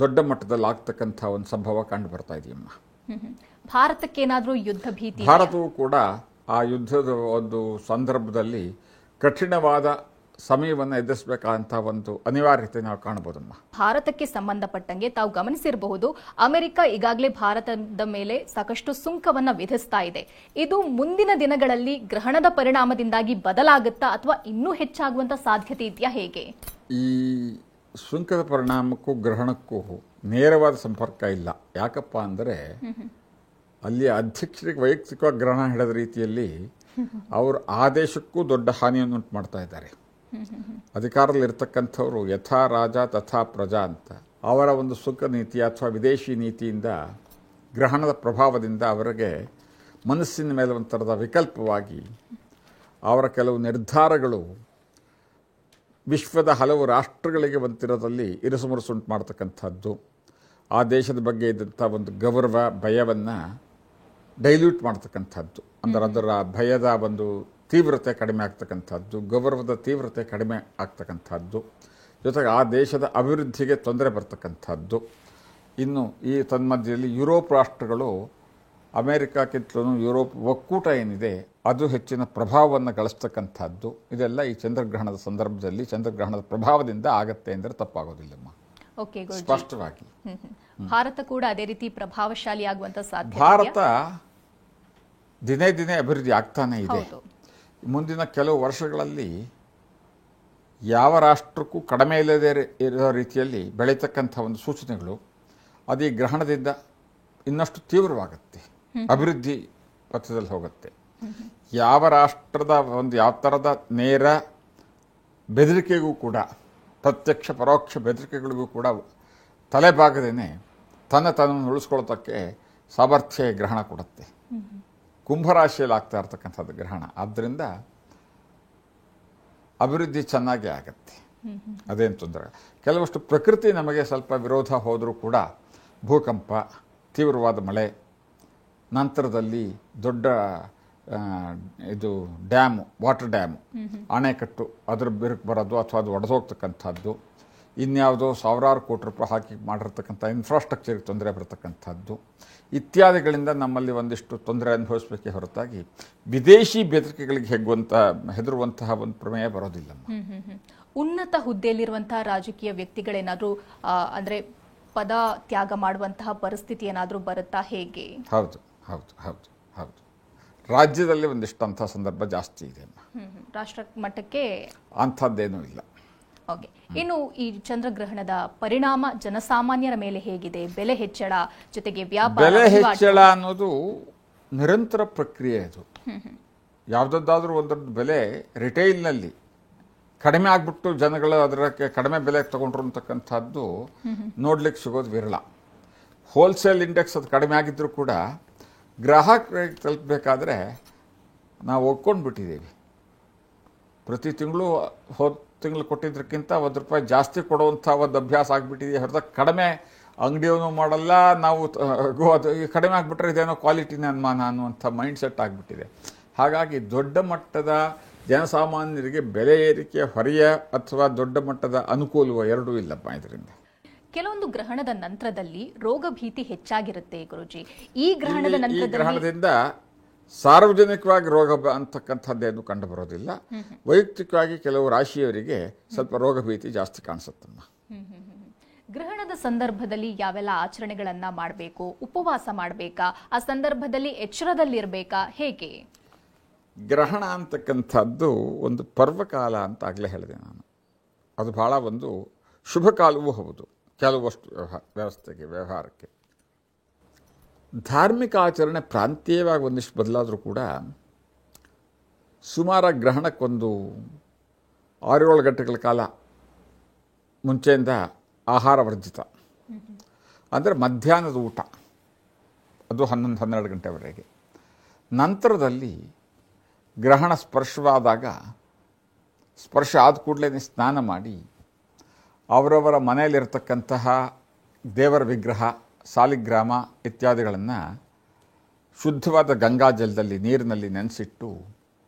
S2: ದೊಡ್ಡ ಮಟ್ಟದಲ್ಲಿ ಆಗ್ತಕ್ಕಂಥ ಒಂದು ಸಂಭವ ಕಂಡು ಬರ್ತಾ ಇದೆಯಮ್ಮ.
S1: ಭಾರತಕ್ಕೇನಾದ್ರೂ ಯುದ್ಧ ಭೀತಿ?
S2: ಭಾರತವು ಕೂಡ ಆ ಯುದ್ಧದ ಒಂದು ಸಂದರ್ಭದಲ್ಲಿ ಕಠಿಣವಾದ ಸಮಯವನ್ನು ಎದುರಿಸಬೇಕಾದಂಥ ಒಂದು ಅನಿವಾರ್ಯತೆ ನಾವು ಕಾಣಬಹುದಮ್ಮ.
S1: ಭಾರತಕ್ಕೆ ಸಂಬಂಧಪಟ್ಟಂಗೆ ತಾವು ಗಮನಿಸಿರಬಹುದು, ಅಮೆರಿಕ ಈಗಾಗಲೇ ಭಾರತದ ಮೇಲೆ ಸಾಕಷ್ಟು ಸುಂಕವನ್ನ ವಿಧಿಸ್ತಾ ಇದೆ. ಇದು ಮುಂದಿನ ದಿನಗಳಲ್ಲಿ ಗ್ರಹಣದ ಪರಿಣಾಮದಿಂದಾಗಿ ಬದಲಾಗುತ್ತಾ ಅಥವಾ ಇನ್ನೂ ಹೆಚ್ಚಾಗುವಂತ ಸಾಧ್ಯತೆ ಇದೆಯಾ, ಹೇಗೆ?
S2: ಈ ಸುಂಕದ ಪರಿಣಾಮಕ್ಕೂ ಗ್ರಹಣಕ್ಕೂ ನೇರವಾದ ಸಂಪರ್ಕ ಇಲ್ಲ. ಯಾಕಪ್ಪ ಅಂದರೆ ಅಲ್ಲಿ ಅಧ್ಯಕ್ಷರಿಗೆ ವೈಯಕ್ತಿಕವಾಗಿ ಗ್ರಹಣ ಹಿಡಿದ ರೀತಿಯಲ್ಲಿ ಅವರು ಆದೇಶಕ್ಕೂ ದೊಡ್ಡ ಹಾನಿಯನ್ನು ಉಂಟು ಮಾಡ್ತಾ ಇದ್ದಾರೆ. ಅಧಿಕಾರದಲ್ಲಿರ್ತಕ್ಕಂಥವ್ರು ಯಥಾ ರಾಜ ತಥಾ ಪ್ರಜಾ ಅಂತ ಅವರ ಒಂದು ಸುಂಕ ನೀತಿ ಅಥವಾ ವಿದೇಶಿ ನೀತಿಯಿಂದ ಗ್ರಹಣದ ಪ್ರಭಾವದಿಂದ ಅವರಿಗೆ ಮನಸ್ಸಿನ ಮೇಲೆ ಒಂಥರದ ವಿಕಲ್ಪವಾಗಿ ಅವರ ಕೆಲವು ನಿರ್ಧಾರಗಳು ವಿಶ್ವದ ಹಲವು ರಾಷ್ಟ್ರಗಳಿಗೆ ಒಂತಿರೋದಲ್ಲಿ ಇರುಸುಮುರುಸುಂಟು ಮಾಡ್ತಕ್ಕಂಥದ್ದು, ಆ ದೇಶದ ಬಗ್ಗೆ ಇದ್ದಂಥ ಒಂದು ಗೌರವ ಭಯವನ್ನು ಡೈಲ್ಯೂಟ್ ಮಾಡ್ತಕ್ಕಂಥದ್ದು. ಅಂದರೆ ಅದರ ಭಯದ ಒಂದು ತೀವ್ರತೆ ಕಡಿಮೆ ಆಗ್ತಕ್ಕಂಥದ್ದು, ಗೌರವದ ತೀವ್ರತೆ ಕಡಿಮೆ ಆಗ್ತಕ್ಕಂಥದ್ದು, ಜೊತೆಗೆ ಆ ದೇಶದ ಅಭಿವೃದ್ಧಿಗೆ ತೊಂದರೆ ಬರ್ತಕ್ಕಂಥದ್ದು. ಇನ್ನು ಈ ತನ್ಮಧ್ಯೆಯಲ್ಲಿ ಯುರೋಪ್ ರಾಷ್ಟ್ರಗಳು ಅಮೇರಿಕಾಕ್ಕಿಂತಲೂ ಯುರೋಪ್ ಒಕ್ಕೂಟ ಏನಿದೆ ಅದು ಹೆಚ್ಚಿನ ಪ್ರಭಾವವನ್ನು ಗಳಿಸ್ತಕ್ಕಂಥದ್ದು. ಇದೆಲ್ಲ ಈ ಚಂದ್ರಗ್ರಹಣದ ಸಂದರ್ಭದಲ್ಲಿ ಚಂದ್ರಗ್ರಹಣದ ಪ್ರಭಾವದಿಂದ ಆಗತ್ತೆ ಅಂದರೆ ತಪ್ಪಾಗೋದಿಲ್ಲಮ್ಮ. ಸ್ಪಷ್ಟವಾಗಿ
S1: ಭಾರತ ಕೂಡ ಅದೇ ರೀತಿ ಪ್ರಭಾವಶಾಲಿ ಆಗುವಂತ ಸಾಧ್ಯತೆ.
S2: ಭಾರತ ದಿನೇ ದಿನೇ ಅಭಿವೃದ್ಧಿ ಆಗ್ತಾನೆ ಇದೆ. ಮುಂದಿನ ಕೆಲವು ವರ್ಷಗಳಲ್ಲಿ ಯಾವ ರಾಷ್ಟ್ರಕ್ಕೂ ಕಡಿಮೆ ಇಲ್ಲದೆ ಇರೋ ರೀತಿಯಲ್ಲಿ ಬೆಳೀತಕ್ಕಂಥ ಒಂದು ಸೂಚನೆಗಳು ಅದು ಈ ಗ್ರಹಣದಿಂದ ಇನ್ನಷ್ಟು ತೀವ್ರವಾಗುತ್ತೆ, ಅಭಿವೃದ್ಧಿ ಪಥದಲ್ಲಿ ಹೋಗುತ್ತೆ. ಯಾವ ರಾಷ್ಟ್ರದ ಒಂದು ಯಾವ ಥರದ ನೇರ ಬೆದರಿಕೆಗೂ ಕೂಡ, ಪ್ರತ್ಯಕ್ಷ ಪರೋಕ್ಷ ಬೆದರಿಕೆಗಳಿಗೂ ಕೂಡ ತಲೆಬಾಗದೇನೆ ತನ್ನನ್ನು ಉಳಿಸ್ಕೊಳ್ಳೋದಕ್ಕೆ ಸಾಮರ್ಥ್ಯ ಗ್ರಹಣ ಕೊಡುತ್ತೆ. ಕುಂಭರಾಶಿಯಲ್ಲಿ ಆಗ್ತಾ ಇರ್ತಕ್ಕಂಥದ್ದು ಗ್ರಹಣ. ಆದ್ದರಿಂದ ಅಭಿವೃದ್ಧಿ ಚೆನ್ನಾಗಿ ಆಗತ್ತೆ, ಅದೇನು ತೊಂದರೆ. ಕೆಲವಷ್ಟು ಪ್ರಕೃತಿ ನಮಗೆ ಸ್ವಲ್ಪ ವಿರೋಧ ಹೋದರೂ ಕೂಡ ಭೂಕಂಪ, ತೀವ್ರವಾದ ಮಳೆ, ನಂತರದಲ್ಲಿ ದೊಡ್ಡ ಇದು ಡ್ಯಾಮು, ವಾಟರ್ ಡ್ಯಾಮು, ಅಣೆಕಟ್ಟು ಅದರ ಬಿರುಕು ಬರೋದು ಅಥವಾ ಅದು ಒಡೆದೋಗ್ತಕ್ಕಂಥದ್ದು, ಇನ್ಯಾವುದೋ ಸಾವಿರಾರು ಕೋಟಿ ರೂಪಾಯಿ ಹಾಕಿ ಮಾಡಿರ್ತಕ್ಕಂಥ ಇನ್ಫ್ರಾಸ್ಟ್ರಕ್ಚರ್ಗೆ ತೊಂದರೆ ಬರ್ತಕ್ಕಂಥದ್ದು ಇತ್ಯಾದಿಗಳಿಂದ ನಮ್ಮಲ್ಲಿ ಒಂದಿಷ್ಟು ತೊಂದರೆ ಅನುಭವಿಸಬೇಕೇ ಹೊರತಾಗಿ ವಿದೇಶಿ ಬೆದರಿಕೆಗಳಿಗೆ ಹೆದರುವಂತಹ ಒಂದು ಪ್ರಮೇಯ ಬರೋದಿಲ್ಲ.
S1: ಉನ್ನತ ಹುದ್ದೆಯಲ್ಲಿರುವಂತಹ ರಾಜಕೀಯ ವ್ಯಕ್ತಿಗಳೇನಾದರೂ ಅಂದರೆ ಪದ ತ್ಯಾಗ ಮಾಡುವಂತಹ ಪರಿಸ್ಥಿತಿ ಏನಾದರೂ ಬರುತ್ತಾ, ಹೇಗೆ?
S2: ಹೌದು ಹೌದು ಹೌದು ಹೌದು ರಾಜ್ಯದಲ್ಲಿ ಒಂದಿಷ್ಟು ಅಂಥ ಸಂದರ್ಭ ಜಾಸ್ತಿ ಇದೆ.
S1: ರಾಷ್ಟ್ರ ಮಟ್ಟಕ್ಕೆ
S2: ಅಂಥದ್ದೇನೂ ಇಲ್ಲ.
S1: ಓಕೆ. ಇನ್ನು ಈ ಚಂದ್ರಗ್ರಹಣದ ಪರಿಣಾಮ ಜನಸಾಮಾನ್ಯರ ಮೇಲೆ ಹೇಗಿದೆ? ಬೆಲೆ ಹೆಚ್ಚಳ ಜೊತೆಗೆ ವ್ಯಾಪಾರ,
S2: ಬೆಲೆ ಹೆಚ್ಚಳ ಅನ್ನೋದು ನಿರಂತರ ಪ್ರಕ್ರಿಯೆ. ಅದು ಯಾವುದಾದ್ರೂ ಒಂದೊಂದು ಬೆಲೆ ರಿಟೈಲ್ನಲ್ಲಿ ಕಡಿಮೆ ಆಗ್ಬಿಟ್ಟು ಜನಗಳು ಅದಕ್ಕೆ ಕಡಿಮೆ ಬೆಲೆ ತಗೊಂಡ್ರು ಅಂತಕ್ಕಂಥದ್ದು ನೋಡ್ಲಿಕ್ಕೆ ಸಿಗೋದು ವಿರಳ. ಹೋಲ್ಸೇಲ್ ಇಂಡೆಕ್ಸ್ ಅದು ಕಡಿಮೆ ಆಗಿದ್ರೂ ಕೂಡ ಗ್ರಾಹಕರಿಗೆ ತಲುಪಬೇಕಾದ್ರೆ ನಾವು ಒಪ್ಕೊಂಡು ಬಿಟ್ಟಿದ್ದೀವಿ. ಪ್ರತಿ ತಿಂಗಳು ಹೋದ ತಿಂಗಳು ಕೊಟ್ಟಿದ್ದಕ್ಕಿಂತ ₹1 ಜಾಸ್ತಿ ಕೊಡುವಂಥ ಒಂದು ಅಭ್ಯಾಸ ಆಗಿಬಿಟ್ಟಿದೆ ಹೊರತು ಕಡಿಮೆ ಅಂಗಡಿಯವನು ಮಾಡಲ್ಲ, ನಾವು ಅದು ಕಡಿಮೆ ಆಗಿಬಿಟ್ರೆ ಇದೇನೋ ಕ್ವಾಲಿಟಿನ ಅನುಮಾನ ಅನ್ನುವಂಥ ಮೈಂಡ್ ಸೆಟ್ ಆಗಿಬಿಟ್ಟಿದೆ. ಹಾಗಾಗಿ ದೊಡ್ಡ ಮಟ್ಟದ ಜನಸಾಮಾನ್ಯರಿಗೆ ಬೆಲೆ ಏರಿಕೆ ಹೊರೆಯ ಅಥವಾ ದೊಡ್ಡ ಮಟ್ಟದ ಅನುಕೂಲವೋ ಎರಡೂ ಇಲ್ಲಪ್ಪ ಇದರಿಂದ.
S1: ಕೆಲವೊಂದು ಗ್ರಹಣದ ನಂತರದಲ್ಲಿ ರೋಗ ಭೀತಿ ಹೆಚ್ಚಾಗಿರುತ್ತೆ ಗುರುಜಿ. ಈ ಗ್ರಹಣದಿಂದ
S2: ಸಾರ್ವಜನಿಕವಾಗಿ ರೋಗ ಅಂತಕ್ಕಂಥದ್ದೇನು ಕಂಡು ಬರೋದಿಲ್ಲ. ವೈಯಕ್ತಿಕವಾಗಿ ಕೆಲವು ರಾಶಿಯವರಿಗೆ ಸ್ವಲ್ಪ ರೋಗ ಭೀತಿ ಜಾಸ್ತಿ ಕಾಣಿಸುತ್ತಮ್ಮ.
S1: ಗ್ರಹಣದ ಸಂದರ್ಭದಲ್ಲಿ ಯಾವೆಲ್ಲ ಆಚರಣೆಗಳನ್ನ ಮಾಡಬೇಕು? ಉಪವಾಸ ಮಾಡಬೇಕಾ? ಆ ಸಂದರ್ಭದಲ್ಲಿ ಎಚ್ಚರದಲ್ಲಿರಬೇಕಾ, ಹೇಗೆ?
S2: ಗ್ರಹಣ ಅಂತಕ್ಕಂಥದ್ದು ಒಂದು ಪರ್ವಕಾಲ ಅಂತ ಆಗಲೇ ಹೇಳಿದೆ ನಾನು. ಅದು ಬಹಳ ಒಂದು ಶುಭ ಕಾಲವೂ ಹೌದು ಕೆಲವಷ್ಟು ವ್ಯವಹಾರಕ್ಕೆ. ಧಾರ್ಮಿಕ ಆಚರಣೆ ಪ್ರಾಂತೀಯವಾಗಿ ಒಂದಿಷ್ಟು ಬದಲಾದರೂ ಕೂಡ ಸುಮಾರು ಗ್ರಹಣಕ್ಕೊಂದು 6-7 ಗಂಟೆಗಳ ಕಾಲ ಮುಂಚೆಯಿಂದ ಆಹಾರ ವರ್ಜಿತ, ಅಂದರೆ ಮಧ್ಯಾಹ್ನದ ಊಟ, ಅದು 11-12 ಗಂಟೆವರೆಗೆ. ನಂತರದಲ್ಲಿ ಗ್ರಹಣ ಸ್ಪರ್ಶವಾದಾಗ ಸ್ಪರ್ಶ ಆದ ಕೂಡಲೇ ಸ್ನಾನ ಮಾಡಿ ಅವರವರ ಮನೆಯಲ್ಲಿರ್ತಕ್ಕಂತಹ ದೇವರ ವಿಗ್ರಹ, ಸಾಲಿಗ್ರಾಮ ಇತ್ಯಾದಿಗಳನ್ನು ಶುದ್ಧವಾದ ಗಂಗಾಜಲದಲ್ಲಿ ನೀರಿನಲ್ಲಿ ನೆನೆಸಿಟ್ಟು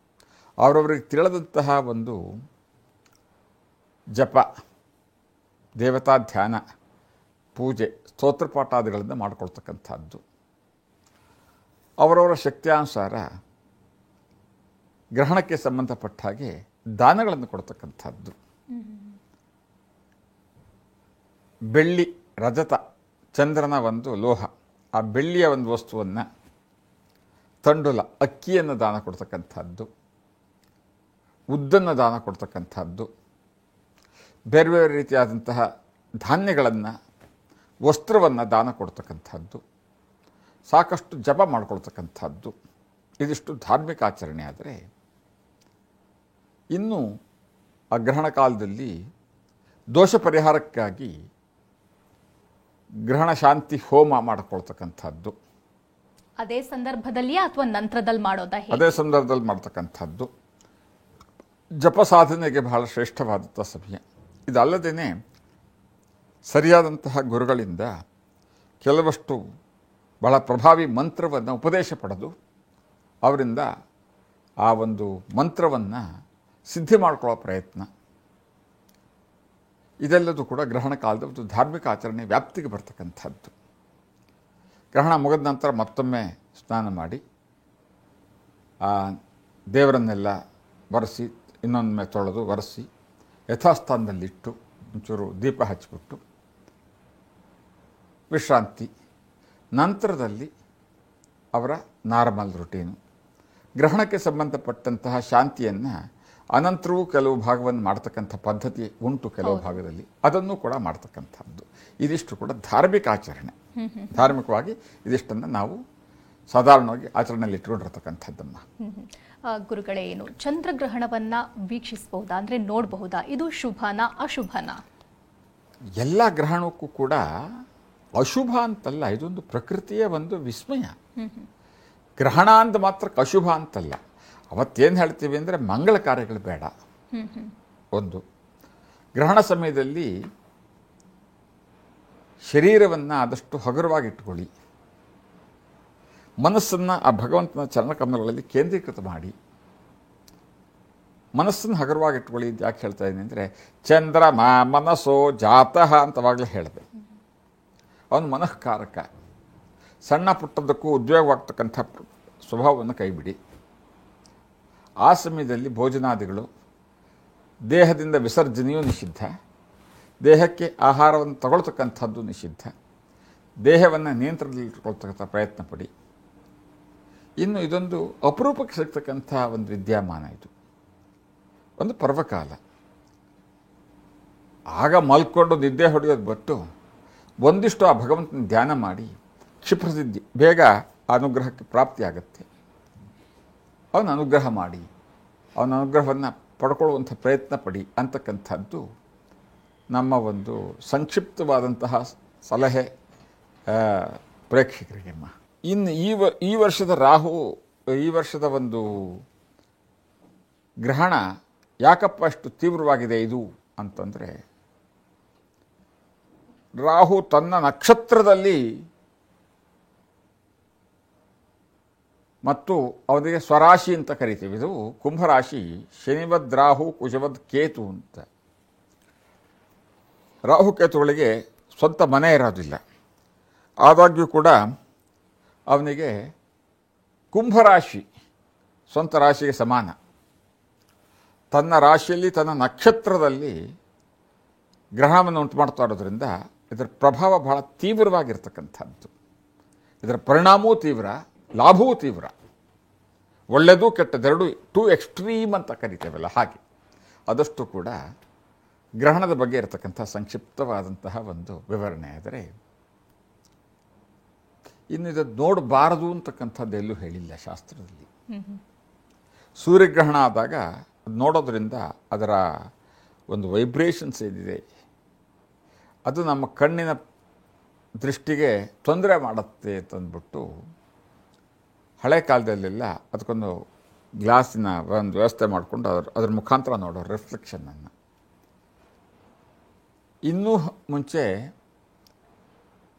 S2: ಅವರವರಿಗೆ ತಿಳಿದಂತಹ ಒಂದು ಜಪ, ದೇವತಾ ಧ್ಯಾನ, ಪೂಜೆ, ಸ್ತೋತ್ರಪಾಠಾದಿಗಳನ್ನು ಮಾಡಿಕೊಳ್ತಕ್ಕಂಥದ್ದು. ಅವರವರ ಶಕ್ತಿಯಾನುಸಾರ ಗ್ರಹಣಕ್ಕೆ ಸಂಬಂಧಪಟ್ಟ ಹಾಗೆ ದಾನಗಳನ್ನು ಕೊಡ್ತಕ್ಕಂಥದ್ದು. ಬೆಳ್ಳಿ, ರಜತ, ಚಂದ್ರನ ಒಂದು ಲೋಹ, ಆ ಬೆಳ್ಳಿಯ ಒಂದು ವಸ್ತುವನ್ನು, ತಂಡುಲ, ಅಕ್ಕಿಯನ್ನು ದಾನ ಕೊಡ್ತಕ್ಕಂಥದ್ದು, ಉದ್ದನ್ನು ದಾನ ಕೊಡ್ತಕ್ಕಂಥದ್ದು, ಬೇರೆ ಬೇರೆ ರೀತಿಯಾದಂತಹ ಧಾನ್ಯಗಳನ್ನು, ವಸ್ತ್ರವನ್ನು ದಾನ ಕೊಡ್ತಕ್ಕಂಥದ್ದು, ಸಾಕಷ್ಟು ಜಪ ಮಾಡಿಕೊಳ್ತಕ್ಕಂಥದ್ದು. ಇದಿಷ್ಟು ಧಾರ್ಮಿಕ ಆಚರಣೆ. ಆದರೆ ಇನ್ನು ಆ ಗ್ರಹಣ ಕಾಲದಲ್ಲಿ ದೋಷ ಪರಿಹಾರಕ್ಕಾಗಿ ಗ್ರಹಣ ಶಾಂತಿ ಹೋಮ ಮಾಡಿಕೊಳ್ತಕ್ಕಂಥದ್ದು.
S1: ಅದೇ ಸಂದರ್ಭದಲ್ಲಿ ಅಥವಾ ನಂತರದಲ್ಲಿ ಮಾಡೋದಾ?
S2: ಅದೇ ಸಂದರ್ಭದಲ್ಲಿ ಮಾಡ್ತಕ್ಕಂಥದ್ದು ಜಪ ಸಾಧನೆಗೆ ಬಹಳ ಶ್ರೇಷ್ಠವಾದಂಥ ಸಮಯ. ಇದಲ್ಲದೇ ಸರಿಯಾದಂತಹ ಗುರುಗಳಿಂದ ಕೆಲವಷ್ಟು ಬಹಳ ಪ್ರಭಾವಿ ಮಂತ್ರವನ್ನು ಉಪದೇಶ ಪಡೆದು ಅವರಿಂದ ಆ ಒಂದು ಮಂತ್ರವನ್ನು ಸಿದ್ಧಿ ಮಾಡಿಕೊಳ್ಳೋ ಪ್ರಯತ್ನ, ಇದೆಲ್ಲದೂ ಕೂಡ ಗ್ರಹಣ ಕಾಲದ ಒಂದು ಧಾರ್ಮಿಕ ಆಚರಣೆ ವ್ಯಾಪ್ತಿಗೆ ಬರ್ತಕ್ಕಂಥದ್ದು. ಗ್ರಹಣ ಮುಗಿದ ನಂತರ ಮತ್ತೊಮ್ಮೆ ಸ್ನಾನ ಮಾಡಿ ಆ ದೇವರನ್ನೆಲ್ಲ ಒರೆಸಿ, ಇನ್ನೊಮ್ಮೆ ತೊಳೆದು ಒರೆಸಿ ಯಥಾಸ್ಥಾನದಲ್ಲಿಟ್ಟು ಒಂಚೂರು ದೀಪ ಹಚ್ಚಿಬಿಟ್ಟು ವಿಶ್ರಾಂತಿ. ನಂತರದಲ್ಲಿ ಅವರ ನಾರ್ಮಲ್ ರುಟೀನು. ಗ್ರಹಣಕ್ಕೆ ಸಂಬಂಧಪಟ್ಟಂತಹ ಶಾಂತಿಯನ್ನು ಅನಂತರವೂ ಕೆಲವು ಭಾಗವನ್ನು ಮಾಡ್ತಕ್ಕಂಥ ಪದ್ಧತಿ ಉಂಟು ಕೆಲವು ಭಾಗದಲ್ಲಿ, ಅದನ್ನು ಕೂಡ ಮಾಡ್ತಕ್ಕಂಥದ್ದು. ಇದಿಷ್ಟು ಕೂಡ ಧಾರ್ಮಿಕ ಆಚರಣೆ. ಧಾರ್ಮಿಕವಾಗಿ ಇದಿಷ್ಟನ್ನು ನಾವು ಸಾಧಾರಣವಾಗಿ ಆಚರಣೆಯಲ್ಲಿ ಇಟ್ಕೊಂಡಿರ್ತಕ್ಕಂಥದ್ದಮ್ಮ.
S1: ಗುರುಗಳೇ, ಏನು ಚಂದ್ರಗ್ರಹಣವನ್ನು ವೀಕ್ಷಿಸಬಹುದಾ, ಅಂದರೆ ನೋಡಬಹುದಾ? ಇದು ಶುಭನಾ ಅಶುಭನಾ?
S2: ಎಲ್ಲ ಗ್ರಹಣಕ್ಕೂ ಕೂಡ ಅಶುಭ ಅಂತಲ್ಲ, ಇದೊಂದು ಪ್ರಕೃತಿಯ ಒಂದು ವಿಸ್ಮಯ. ಗ್ರಹಣ ಅಂತ ಮಾತ್ರ ಅಶುಭ ಅಂತಲ್ಲ. ಅವತ್ತೇನು ಹೇಳ್ತೀವಿ ಅಂದರೆ ಮಂಗಳ ಕಾರ್ಯಗಳು ಬೇಡ. ಒಂದು ಗ್ರಹಣ ಸಮಯದಲ್ಲಿ ಶರೀರವನ್ನು ಆದಷ್ಟು ಹಗುರವಾಗಿಟ್ಕೊಳ್ಳಿ, ಮನಸ್ಸನ್ನು ಆ ಭಗವಂತನ ಚರಣಕಮಲಗಳಲ್ಲಿ ಕೇಂದ್ರೀಕೃತ ಮಾಡಿ ಮನಸ್ಸನ್ನು ಹಗುರವಾಗಿಟ್ಕೊಳ್ಳಿ. ಅಂತ ಯಾಕೆ ಹೇಳ್ತಾ ಇದ್ದೀನಿ ಅಂದರೆ, ಚಂದ್ರಮ ಮನಸ್ಸೋ ಜಾತಃ ಅಂತವಾಗಲೇ ಹೇಳಿದೆ. ಅವನು ಮನಃಕಾರಕ. ಸಣ್ಣ ಪುಟ್ಟದಕ್ಕೂ ಉದ್ವೇಗವಾಗ್ತಕ್ಕಂಥ ಸ್ವಭಾವವನ್ನು ಕೈಬಿಡಿ. ಆ ಸಮಯದಲ್ಲಿ ಭೋಜನಾದಿಗಳು, ದೇಹದಿಂದ ವಿಸರ್ಜನೆಯೂ ನಿಷಿದ್ಧ, ದೇಹಕ್ಕೆ ಆಹಾರವನ್ನು ತಗೊಳ್ತಕ್ಕಂಥದ್ದು ನಿಷಿದ್ಧ. ದೇಹವನ್ನು ನಿಯಂತ್ರಣದಲ್ಲಿಟ್ಕೊಳ್ತಕ್ಕಂಥ ಪ್ರಯತ್ನ ಪಡಿ. ಇನ್ನು ಇದೊಂದು ಅಪರೂಪಕ್ಕೆ ಸಿಗ್ತಕ್ಕಂಥ ಒಂದು ವಿದ್ಯಮಾನ. ಇದು ಒಂದು ಪರ್ವಕಾಲ. ಆಗ ಮಲ್ಕೊಂಡು ನಿದ್ದೆ ಹೊಡೆಯೋದು ಬಿಟ್ಟು ಒಂದಿಷ್ಟು ಆ ಭಗವಂತನ ಧ್ಯಾನ ಮಾಡಿ ಕ್ಷಿಪ್ರಸಿದ್ಧಿ, ಬೇಗ ಅನುಗ್ರಹಕ್ಕೆ ಪ್ರಾಪ್ತಿಯಾಗತ್ತೆ. ಅವನ ಅನುಗ್ರಹ ಮಾಡಿ, ಅವನ ಅನುಗ್ರಹವನ್ನು ಪಡ್ಕೊಳ್ಳುವಂಥ ಪ್ರಯತ್ನ ಪಡಿ ಅಂತಕ್ಕಂಥದ್ದು ನಮ್ಮ ಒಂದು ಸಂಕ್ಷಿಪ್ತವಾದಂತಹ ಸಲಹೆ ಪ್ರೇಕ್ಷಕರಿಗೆಮ್ಮ. ಇನ್ನು ಈ ವರ್ಷದ ಈ ವರ್ಷದ ಒಂದು ಗ್ರಹಣ ಯಾಕಪ್ಪ ಅಷ್ಟು ತೀವ್ರವಾಗಿದೆ ಇದು ಅಂತಂದರೆ, ರಾಹು ತನ್ನ ನಕ್ಷತ್ರದಲ್ಲಿ ಮತ್ತು ಅವನಿಗೆ ಸ್ವರಾಶಿ ಅಂತ ಕರಿತೀವಿ. ಇದು ಕುಂಭರಾಶಿ, ಶನಿವದ್ ರಾಹು ಕುಜವದ್ ಕೇತು ಅಂತ. ರಾಹುಕೇತುಗಳಿಗೆ ಸ್ವಂತ ಮನೆ ಇರೋದಿಲ್ಲ. ಆದಾಗ್ಯೂ ಕೂಡ ಅವನಿಗೆ ಕುಂಭರಾಶಿ ಸ್ವಂತ ರಾಶಿಗೆ ಸಮಾನ. ತನ್ನ ರಾಶಿಯಲ್ಲಿ, ತನ್ನ ನಕ್ಷತ್ರದಲ್ಲಿ ಗ್ರಹಣವನ್ನು ಉಂಟು ಮಾಡ್ತಾ ಇರೋದ್ರಿಂದ ಇದರ ಪ್ರಭಾವ ಬಹಳ ತೀವ್ರವಾಗಿರ್ತಕ್ಕಂಥದ್ದು. ಇದರ ಪರಿಣಾಮವೂ ತೀವ್ರ, ಲಾಭವೂ ತೀವ್ರ. ಒಳ್ಳೆಯದು ಕೆಟ್ಟದೆರಡು ಟೂ ಎಕ್ಸ್ಟ್ರೀಮ್ ಅಂತ ಕರಿತೇವಲ್ಲ, ಹಾಗೆ ಅದಷ್ಟು ಕೂಡ ಗ್ರಹಣದ ಬಗ್ಗೆ ಇರತಕ್ಕಂಥ ಸಂಕ್ಷಿಪ್ತವಾದಂತಹ ಒಂದು ವಿವರಣೆ. ಆದರೆ ಇನ್ನು ಇದನ್ನು ನೋಡಬಾರದು ಅಂತಕ್ಕಂಥದ್ದು ಎಲ್ಲೂ ಹೇಳಿಲ್ಲ ಶಾಸ್ತ್ರದಲ್ಲಿ. ಸೂರ್ಯಗ್ರಹಣ ಆದಾಗ ಅದು ನೋಡೋದ್ರಿಂದ ಅದರ ಒಂದು ವೈಬ್ರೇಷನ್ಸ್ ಏನಿದೆ ಅದು ನಮ್ಮ ಕಣ್ಣಿನ ದೃಷ್ಟಿಗೆ ತೊಂದರೆ ಮಾಡುತ್ತೆ ಅಂತಂದ್ಬಿಟ್ಟು ಹಳೆ ಕಾಲದಲ್ಲೆಲ್ಲ ಅದಕ್ಕೊಂದು ಗ್ಲಾಸಿನ ಒಂದು ವ್ಯವಸ್ಥೆ ಮಾಡಿಕೊಂಡು ಅದ್ರ ಮುಖಾಂತರ ನೋಡೋ ರಿಫ್ಲೆಕ್ಷನನ್ನು. ಇನ್ನೂ ಮುಂಚೆ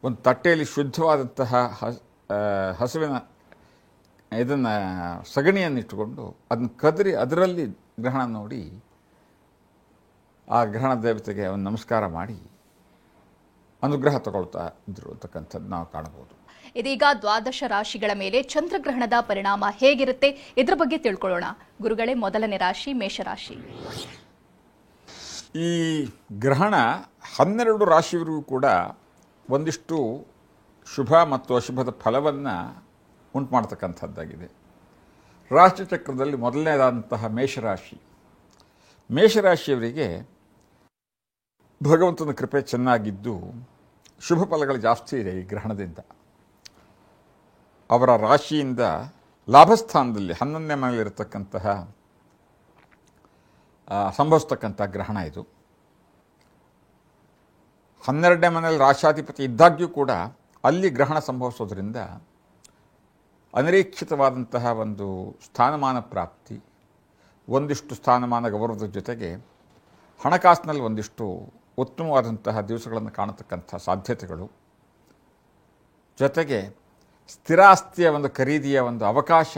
S2: ಒಂದು ತಟ್ಟೆಯಲ್ಲಿ ಶುದ್ಧವಾದಂತಹ ಹಸುವಿನ ಇದನ್ನು ಸಗಣಿಯನ್ನು ಇಟ್ಟುಕೊಂಡು ಅದನ್ನು ಕದರಿ ಅದರಲ್ಲಿ ಗ್ರಹಣ ನೋಡಿ ಆ ಗ್ರಹಣ ದೇವತೆಗೆ ಒಂದು ನಮಸ್ಕಾರ ಮಾಡಿ ಅನುಗ್ರಹ ತಗೊಳ್ತಾ ಇದ್ರು ಅಂತಕ್ಕಂಥದ್ದು ನಾವು ಕಾಣಬಹುದು.
S1: ಇದೀಗ ದ್ವಾದಶ ರಾಶಿಗಳ ಮೇಲೆ ಚಂದ್ರಗ್ರಹಣದ ಪರಿಣಾಮ ಹೇಗಿರುತ್ತೆ ಇದರ ಬಗ್ಗೆ ತಿಳ್ಕೊಳ್ಳೋಣ. ಗುರುಗಳೇ, ಮೊದಲನೇ ರಾಶಿ ಮೇಷರಾಶಿ.
S2: ಈ ಗ್ರಹಣ 12 ರಾಶಿಯವರಿಗೂ ಕೂಡ ಒಂದಿಷ್ಟು ಶುಭ ಮತ್ತು ಅಶುಭದ ಫಲವನ್ನು ಉಂಟು ಮಾಡ್ತಕ್ಕಂಥದ್ದಾಗಿದೆ. ರಾಶಿಚಕ್ರದಲ್ಲಿ ಮೊದಲನೇದಾದಂತಹ ಮೇಷರಾಶಿಯವರಿಗೆ ಭಗವಂತನ ಕೃಪೆ ಚೆನ್ನಾಗಿದ್ದು ಶುಭ ಫಲಗಳು ಜಾಸ್ತಿ ಇದೆ. ಈ ಗ್ರಹಣದಿಂದ ಅವರ ರಾಶಿಯಿಂದ ಲಾಭಸ್ಥಾನದಲ್ಲಿ 11ನೇ ಮನೆಯಲ್ಲಿರತಕ್ಕಂತಹ ಸಂಭವಿಸ್ತಕ್ಕಂಥ ಗ್ರಹಣ ಇದು. 12ನೇ ಮನೆಯಲ್ಲಿ ರಾಶಾಧಿಪತಿ ಇದ್ದಾಗ್ಯೂ ಕೂಡ ಅಲ್ಲಿ ಗ್ರಹಣ ಸಂಭವಿಸೋದ್ರಿಂದ ಅನಿರೀಕ್ಷಿತವಾದಂತಹ ಒಂದು ಸ್ಥಾನಮಾನ ಪ್ರಾಪ್ತಿ, ಒಂದಿಷ್ಟು ಸ್ಥಾನಮಾನ ಗೌರವದ ಜೊತೆಗೆ ಹಣಕಾಸಿನಲ್ಲಿ ಒಂದಿಷ್ಟು ಉತ್ತಮವಾದಂತಹ ದಿವಸಗಳನ್ನು ಕಾಣತಕ್ಕಂಥ ಸಾಧ್ಯತೆಗಳು, ಜೊತೆಗೆ ಸ್ಥಿರಾಸ್ತಿಯ ಒಂದು ಖರೀದಿಯ ಒಂದು ಅವಕಾಶ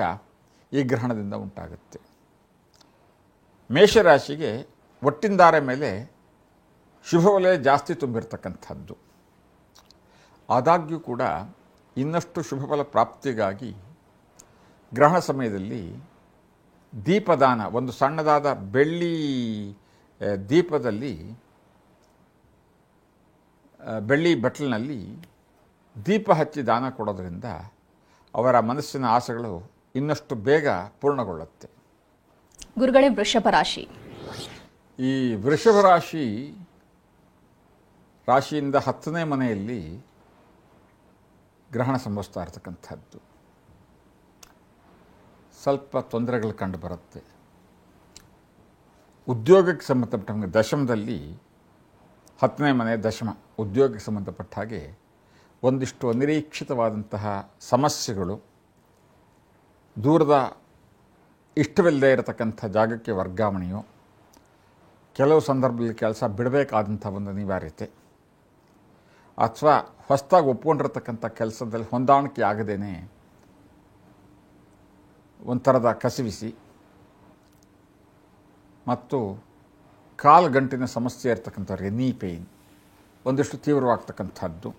S2: ಈ ಗ್ರಹಣದಿಂದ ಉಂಟಾಗುತ್ತೆ. ಮೇಷರಾಶಿಗೆ ಒಟ್ಟಿಂದಾರೆ ಮೇಲೆ ಶುಭವಲಯ ಜಾಸ್ತಿ ತುಂಬಿರ್ತಕ್ಕಂಥದ್ದು. ಆದಾಗ್ಯೂ ಕೂಡ ಇನ್ನಷ್ಟು ಶುಭಫಲ ಪ್ರಾಪ್ತಿಗಾಗಿ ಗ್ರಹಣ ಸಮಯದಲ್ಲಿ ದೀಪದಾನ, ಒಂದು ಸಣ್ಣದಾದ ಬೆಳ್ಳಿ ದೀಪದಲ್ಲಿ ಬೆಳ್ಳಿ ಬಟ್ಲಿನಲ್ಲಿ ದೀಪ ಹಚ್ಚಿ ದಾನ ಕೊಡೋದ್ರಿಂದ ಅವರ ಮನಸ್ಸಿನ ಆಸೆಗಳು ಇನ್ನಷ್ಟು ಬೇಗ ಪೂರ್ಣಗೊಳ್ಳುತ್ತೆ.
S1: ಗುರುಗಳೇ, ವೃಷಭ ರಾಶಿ.
S2: ಈ ವೃಷಭ ರಾಶಿಯಿಂದ 10ನೇ ಮನೆಯಲ್ಲಿ ಗ್ರಹಣ ಸಂಭವಿಸ್ತಾ ಇರತಕ್ಕಂಥದ್ದು. ಸ್ವಲ್ಪ ತೊಂದರೆಗಳು ಕಂಡು ಬರುತ್ತೆ. ಉದ್ಯೋಗಕ್ಕೆ ಸಂಬಂಧಪಟ್ಟ ದಶಮದಲ್ಲಿ 10ನೇ ಮನೆ ದಶಮ ಉದ್ಯೋಗಕ್ಕೆ ಸಂಬಂಧಪಟ್ಟ ಹಾಗೆ ಒಂದಿಷ್ಟು ಅನಿರೀಕ್ಷಿತವಾದಂತಹ ಸಮಸ್ಯೆಗಳು, ದೂರದ ಇಷ್ಟವಿಲ್ಲದೆ ಇರತಕ್ಕಂಥ ಜಾಗಕ್ಕೆ ವರ್ಗಾವಣೆಯೋ, ಕೆಲವು ಸಂದರ್ಭದಲ್ಲಿ ಕೆಲಸ ಬಿಡಬೇಕಾದಂಥ ಒಂದು ಅನಿವಾರ್ಯತೆ, ಅಥವಾ ಹೊಸದಾಗಿ ಒಪ್ಕೊಂಡಿರತಕ್ಕಂಥ ಕೆಲಸದಲ್ಲಿ ಹೊಂದಾಣಿಕೆ ಆಗದೇನೆ ಒಂಥರದ ಕಸಿವಿಸಿ ಮತ್ತು ಕಾಲುಗಂಟಿನ ಸಮಸ್ಯೆ ಇರತಕ್ಕಂಥವ್ರಿಗೆ ನೀ ಪೇಯ್ನ್ ಒಂದಿಷ್ಟು ತೀವ್ರವಾಗ್ತಕ್ಕಂಥದ್ದು,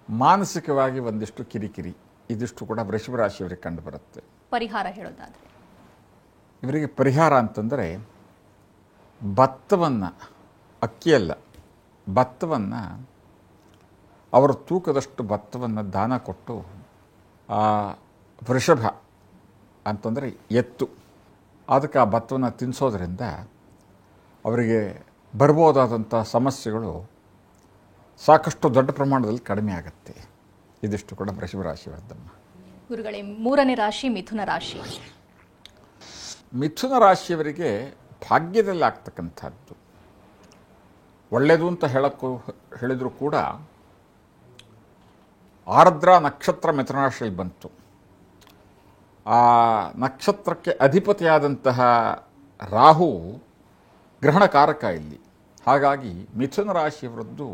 S2: ಮಾನಸಿಕವಾಗಿ ಒಂದಿಷ್ಟು ಕಿರಿಕಿರಿ, ಇದಿಷ್ಟು ಕೂಡ ವೃಷಭ ರಾಶಿಯವರಿಗೆ ಕಂಡುಬರುತ್ತೆ.
S1: ಪರಿಹಾರ ಹೇಳೋದಾದರೆ
S2: ಇವರಿಗೆ ಪರಿಹಾರ ಅಂತಂದರೆ ಭತ್ತವನ್ನು, ಅಕ್ಕಿಯಲ್ಲ ಭತ್ತವನ್ನು, ಅವರ ತೂಕದಷ್ಟು ಭತ್ತವನ್ನು ದಾನ ಕೊಟ್ಟು ಆ ವೃಷಭ ಅಂತಂದರೆ ಎತ್ತು, ಅದಕ್ಕೆ ಆ ಭತ್ತವನ್ನು ತಿನ್ನಿಸೋದ್ರಿಂದ ಅವರಿಗೆ ಬರ್ಬೋದಾದಂಥ ಸಮಸ್ಯೆಗಳು ಸಾಕಷ್ಟು ದೊಡ್ಡ ಪ್ರಮಾಣದಲ್ಲಿ ಕಡಿಮೆ ಆಗುತ್ತೆ. ಇದಿಷ್ಟು ಕೂಡ ವೃಷಭ ರಾಶಿಯವರದ್ದಮ್ಮ.
S1: ಗುರುಗಳೇ, 3ನೇ ರಾಶಿ ಮಿಥುನ ರಾಶಿ.
S2: ಮಿಥುನ ರಾಶಿಯವರಿಗೆ ಭಾಗ್ಯದಲ್ಲಿ ಆಗ್ತಕ್ಕಂಥದ್ದು ಒಳ್ಳೆಯದು ಅಂತ ಹೇಳಿದರೂ ಕೂಡ ಆರ್ದ್ರ ನಕ್ಷತ್ರ ಮಿಥುನ ರಾಶಿಯಲ್ಲಿ ಬಂತು. ಆ ನಕ್ಷತ್ರಕ್ಕೆ ಅಧಿಪತಿಯಾದಂತಹ ರಾಹು ಗ್ರಹಣಕಾರಕ ಇಲ್ಲಿ. ಹಾಗಾಗಿ ಮಿಥುನ ರಾಶಿಯವರದ್ದು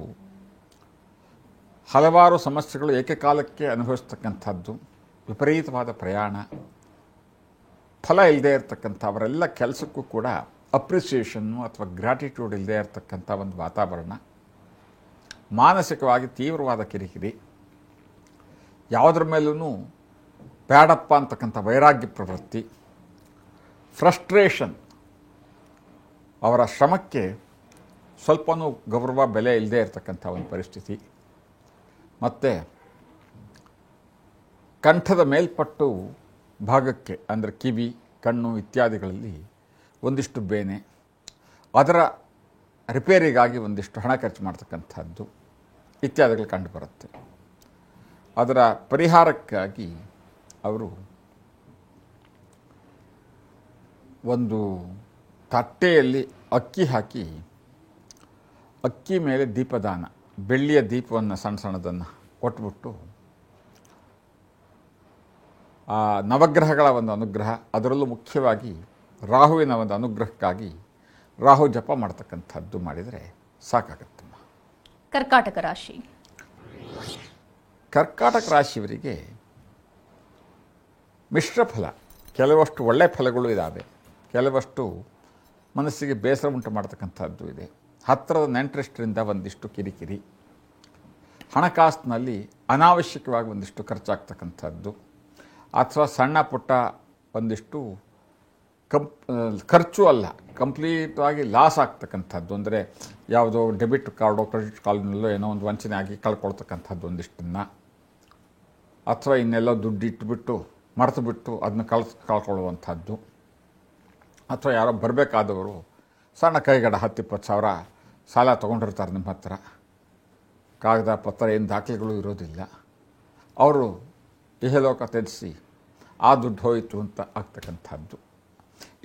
S2: ಹಲವಾರು ಸಮಸ್ಯೆಗಳು ಏಕಕಾಲಕ್ಕೆ ಅನುಭವಿಸ್ತಕ್ಕಂಥದ್ದು, ವಿಪರೀತವಾದ ಪ್ರಯಾಣ, ಫಲ ಇಲ್ಲದೆ ಇರತಕ್ಕಂಥ ಅವರೆಲ್ಲ ಕೆಲಸಕ್ಕೂ ಕೂಡ ಅಪ್ರಿಸಿಯೇಷನ್ನು ಅಥವಾ ಗ್ರ್ಯಾಟಿಟ್ಯೂಡ್ ಇಲ್ಲದೆ ಇರತಕ್ಕಂಥ ಒಂದು ವಾತಾವರಣ, ಮಾನಸಿಕವಾಗಿ ತೀವ್ರವಾದ ಕಿರಿಕಿರಿ, ಯಾವುದ್ರ ಮೇಲೂ ಬೇಡಪ್ಪ ಅಂತಕ್ಕಂಥ ವೈರಾಗ್ಯ ಪ್ರವೃತ್ತಿ, ಫ್ರಸ್ಟ್ರೇಷನ್, ಅವರ ಶ್ರಮಕ್ಕೆ ಸ್ವಲ್ಪನೂ ಗೌರವ ಬೆಲೆ ಇಲ್ಲದೆ ಇರತಕ್ಕಂಥ ಒಂದು ಪರಿಸ್ಥಿತಿ, ಮತ್ತು ಕಂಠದ ಮೇಲ್ಪಟ್ಟು ಭಾಗಕ್ಕೆ ಅಂದರೆ ಕಿವಿ, ಕಣ್ಣು ಇತ್ಯಾದಿಗಳಲ್ಲಿ ಒಂದಿಷ್ಟು ಬೇನೆ, ಅದರ ರಿಪೇರಿಗಾಗಿ ಒಂದಿಷ್ಟು ಹಣ ಖರ್ಚು ಮಾಡ್ತಕ್ಕಂಥದ್ದು ಇತ್ಯಾದಿಗಳು ಕಂಡುಬರುತ್ತೆ. ಅದರ ಪರಿಹಾರಕ್ಕಾಗಿ ಅವರು ಒಂದು ತಟ್ಟೆಯಲ್ಲಿ ಅಕ್ಕಿ ಹಾಕಿ, ಅಕ್ಕಿ ಮೇಲೆ ದೀಪದಾನ, ಬೆಳ್ಳಿಯ ದೀಪವನ್ನು ಸಣ್ಣ ಸಣ್ಣದನ್ನು ಕೊಟ್ಬಿಟ್ಟು ಆ ನವಗ್ರಹಗಳ ಒಂದು ಅನುಗ್ರಹ, ಅದರಲ್ಲೂ ಮುಖ್ಯವಾಗಿ ರಾಹುವಿನ ಒಂದು ಅನುಗ್ರಹಕ್ಕಾಗಿ ರಾಹು ಜಪ ಮಾಡ್ತಕ್ಕಂಥದ್ದು ಮಾಡಿದರೆ ಸಾಕಾಗತ್ತಮ್ಮ.
S1: ಕರ್ಕಾಟಕ ರಾಶಿ.
S2: ಕರ್ಕಾಟಕ ರಾಶಿಯವರಿಗೆ ಮಿಶ್ರ ಫಲ. ಕೆಲವಷ್ಟು ಒಳ್ಳೆಯ ಫಲಗಳು ಇದ್ದಾವೆ, ಕೆಲವಷ್ಟು ಮನಸ್ಸಿಗೆ ಬೇಸರ ಉಂಟು ಮಾಡ್ತಕ್ಕಂಥದ್ದು ಇದೆ. ಹತ್ತಿರದ ನೆಂಟರಿಷ್ಟರಿಂದ ಒಂದಿಷ್ಟು ಕಿರಿಕಿರಿ, ಹಣಕಾಸಿನಲ್ಲಿ ಅನಾವಶ್ಯಕವಾಗಿ ಒಂದಿಷ್ಟು ಖರ್ಚಾಗ್ತಕ್ಕಂಥದ್ದು, ಅಥವಾ ಸಣ್ಣ ಪುಟ್ಟ ಒಂದಿಷ್ಟು ಖರ್ಚು ಅಲ್ಲ, ಕಂಪ್ಲೀಟಾಗಿ ಲಾಸ್ ಆಗ್ತಕ್ಕಂಥದ್ದು. ಅಂದರೆ ಯಾವುದೋ ಡೆಬಿಟ್ ಕಾರ್ಡೋ ಕ್ರೆಡಿಟ್ ಕಾರ್ಡ್ನಲ್ಲೋ ಏನೋ ಒಂದು ವಂಚನೆ ಆಗಿ ಕಳ್ಕೊಳ್ತಕ್ಕಂಥದ್ದು ಒಂದಿಷ್ಟನ್ನು, ಅಥವಾ ಇನ್ನೆಲ್ಲೋ ದುಡ್ಡು ಇಟ್ಟುಬಿಟ್ಟು ಮರೆತು ಬಿಟ್ಟು ಅದನ್ನ ಕಳ್ಕೊಳ್ಳುವಂಥದ್ದು, ಅಥವಾ ಯಾರೋ ಬರಬೇಕಾದವರು ಸಣ್ಣ ಕೈಗಡ 10-20 ಸಾವಿರ ಸಾಲ ತೊಗೊಂಡಿರ್ತಾರೆ ನಿಮ್ಮ ಹತ್ರ, ಕಾಗದ ಪತ್ರ ಏನು ದಾಖಲೆಗಳು ಇರೋದಿಲ್ಲ, ಅವರು ಇಹಲೋಕ ತ್ಯಜಿಸಿ ಆ ದುಡ್ಡು ಹೋಯಿತು ಅಂತ ಆಗ್ತಕ್ಕಂಥದ್ದು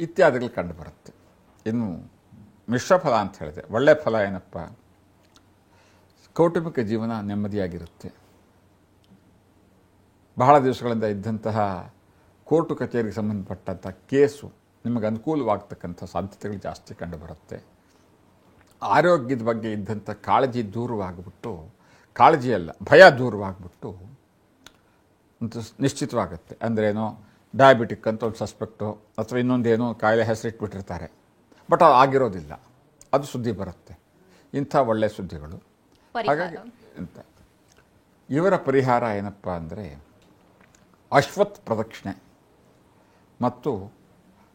S2: ಇತ್ಯಾದಿಗಳು ಕಂಡುಬರುತ್ತೆ. ಇನ್ನು ಮಿಶ್ರ ಫಲ ಅಂತ ಹೇಳಿದೆ. ಒಳ್ಳೆಯ ಫಲ ಏನಪ್ಪ, ಕೌಟುಂಬಿಕ ಜೀವನ ನೆಮ್ಮದಿಯಾಗಿರುತ್ತೆ. ಬಹಳ ದಿವಸಗಳಿಂದ ಇದ್ದಂತಹ ಕೋರ್ಟು ಕಚೇರಿಗೆ ಸಂಬಂಧಪಟ್ಟಂಥ ಕೇಸು ನಿಮಗೆ ಅನುಕೂಲವಾಗ್ತಕ್ಕಂಥ ಸಾಧ್ಯತೆಗಳು ಜಾಸ್ತಿ ಕಂಡುಬರುತ್ತೆ. ಆರೋಗ್ಯದ ಬಗ್ಗೆ ಇದ್ದಂಥ ಕಾಳಜಿ ದೂರವಾಗಿಬಿಟ್ಟು, ಕಾಳಜಿ ಅಲ್ಲ ಭಯ ದೂರವಾಗಿಬಿಟ್ಟು ಒಂದು ನಿಶ್ಚಿತವಾಗುತ್ತೆ. ಅಂದ್ರೇನೋ ಡಯಾಬಿಟಿಕ್ ಅಂತ ಒಂದು ಸಸ್ಪೆಕ್ಟು ಅಥವಾ ಇನ್ನೊಂದೇನೋ ಕಾಯಿಲೆ ಹೆಸರಿಟ್ಬಿಟ್ಟಿರ್ತಾರೆ, ಬಟ್ ಅದು ಆಗಿರೋದಿಲ್ಲ, ಅದು ಸುದ್ದಿ ಬರುತ್ತೆ. ಇಂಥ ಒಳ್ಳೆಯ ಸುದ್ದಿಗಳು. ಹಾಗಾಗಿ ಇಂಥ ಇವರ ಪರಿಹಾರ ಏನಪ್ಪ ಅಂದರೆ ಅಶ್ವತ್ಥ ಪ್ರದಕ್ಷಿಣೆ ಮತ್ತು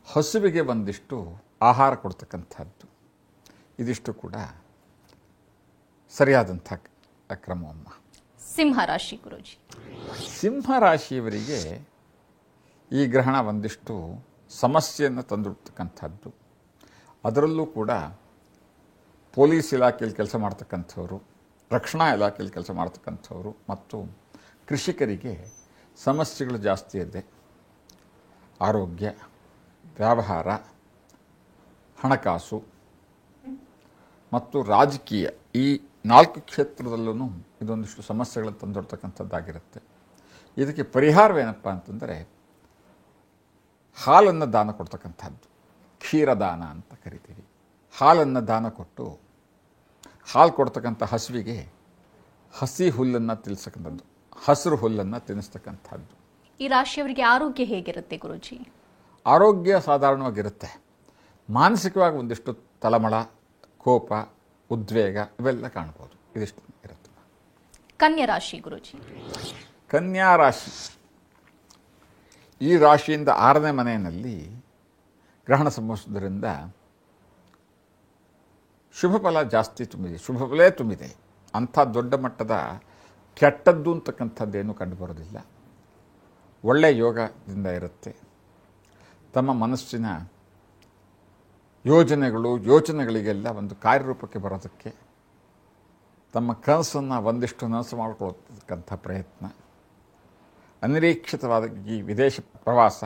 S2: ಹಸುವಿಗೆ ಒಂದಿಷ್ಟು ಆಹಾರ ಕೊಡ್ತಕ್ಕಂಥದ್ದು, ಇದಿಷ್ಟು ಕೂಡ ಸರಿಯಾದಂಥ ಕ್ರಮವಮ್ಮ.
S1: ಸಿಂಹರಾಶಿ ಗುರೂಜಿ.
S2: ಸಿಂಹರಾಶಿಯವರಿಗೆ ಈ ಗ್ರಹಣ ಒಂದಿಷ್ಟು ಸಮಸ್ಯೆಯನ್ನು ತಂದಿಡ್ತಕ್ಕಂಥದ್ದು. ಅದರಲ್ಲೂ ಕೂಡ ಪೊಲೀಸ್ ಇಲಾಖೆಯಲ್ಲಿ ಕೆಲಸ ಮಾಡ್ತಕ್ಕಂಥವ್ರು, ರಕ್ಷಣಾ ಇಲಾಖೆಯಲ್ಲಿ ಕೆಲಸ ಮಾಡ್ತಕ್ಕಂಥವ್ರು ಮತ್ತು ಕೃಷಿಕರಿಗೆ ಸಮಸ್ಯೆಗಳು ಜಾಸ್ತಿ ಇದೆ. ಆರೋಗ್ಯ, ವ್ಯವಹಾರ, ಹಣಕಾಸು ಮತ್ತು ರಾಜಕೀಯ, ಈ 4 ಕ್ಷೇತ್ರದಲ್ಲೂ ಇದೊಂದಿಷ್ಟು ಸಮಸ್ಯೆಗಳನ್ನು ತಂದೊಡ್ತಕ್ಕಂಥದ್ದಾಗಿರುತ್ತೆ. ಇದಕ್ಕೆ ಪರಿಹಾರವೇನಪ್ಪ ಅಂತಂದರೆ ಹಾಲನ್ನು ದಾನ ಕೊಡ್ತಕ್ಕಂಥದ್ದು, ಕ್ಷೀರದಾನ ಅಂತ ಕರಿತೀವಿ. ಹಾಲನ್ನು ದಾನ ಕೊಟ್ಟು ಹಾಲು ಕೊಡ್ತಕ್ಕಂಥ ಹಸುವಿಗೆ ಹಸಿ ಹುಲ್ಲನ್ನು ತಿನ್ನಿಸ್ತಕ್ಕಂಥದ್ದು, ಹಸಿರು ಹುಲ್ಲನ್ನು ತಿನ್ನಿಸ್ತಕ್ಕಂಥದ್ದು.
S1: ಈ ರಾಶಿಯವರಿಗೆ ಆರೋಗ್ಯ ಹೇಗಿರುತ್ತೆ ಗುರೂಜಿ?
S2: ಆರೋಗ್ಯ ಸಾಧಾರಣವಾಗಿರುತ್ತೆ. ಮಾನಸಿಕವಾಗಿ ಒಂದಿಷ್ಟು ತಳಮಳ, ಕೋಪ, ಉದ್ವೇಗ ಇವೆಲ್ಲ ಕಾಣ್ಬೋದು, ಇದಿಷ್ಟು ಇರುತ್ತೆ.
S1: ಕನ್ಯಾ ರಾಶಿ ಗುರೂಜಿ.
S2: ಕನ್ಯಾ ರಾಶಿ, ಈ ರಾಶಿಯಿಂದ 6ನೇ ಮನೆಯಲ್ಲಿ ಗ್ರಹಣ ಸಂಭವಿಸೋದ್ರಿಂದ ಶುಭ ಫಲ ಜಾಸ್ತಿ ತುಂಬಿದೆ, ಶುಭ ಫಲೇ ತುಂಬಿದೆ. ಅಂಥ ದೊಡ್ಡ ಮಟ್ಟದ ಕೆಟ್ಟದ್ದು ಅಂತಕ್ಕಂಥದ್ದೇನೂ ಕಂಡುಬರೋದಿಲ್ಲ. ಒಳ್ಳೆಯ ಯೋಗದಿಂದ ಇರುತ್ತೆ. ತಮ್ಮ ಮನಸ್ಸಿನ ಯೋಚನೆಗಳಿಗೆಲ್ಲ ಒಂದು ಕಾರ್ಯರೂಪಕ್ಕೆ ಬರೋದಕ್ಕೆ, ತಮ್ಮ ಕನಸನ್ನು ಒಂದಿಷ್ಟು ನನಸು ಮಾಡಿಕೊಳ್ಳತಕ್ಕಂಥ ಪ್ರಯತ್ನ, ಅನಿರೀಕ್ಷಿತವಾದ ಈ ವಿದೇಶ ಪ್ರವಾಸ,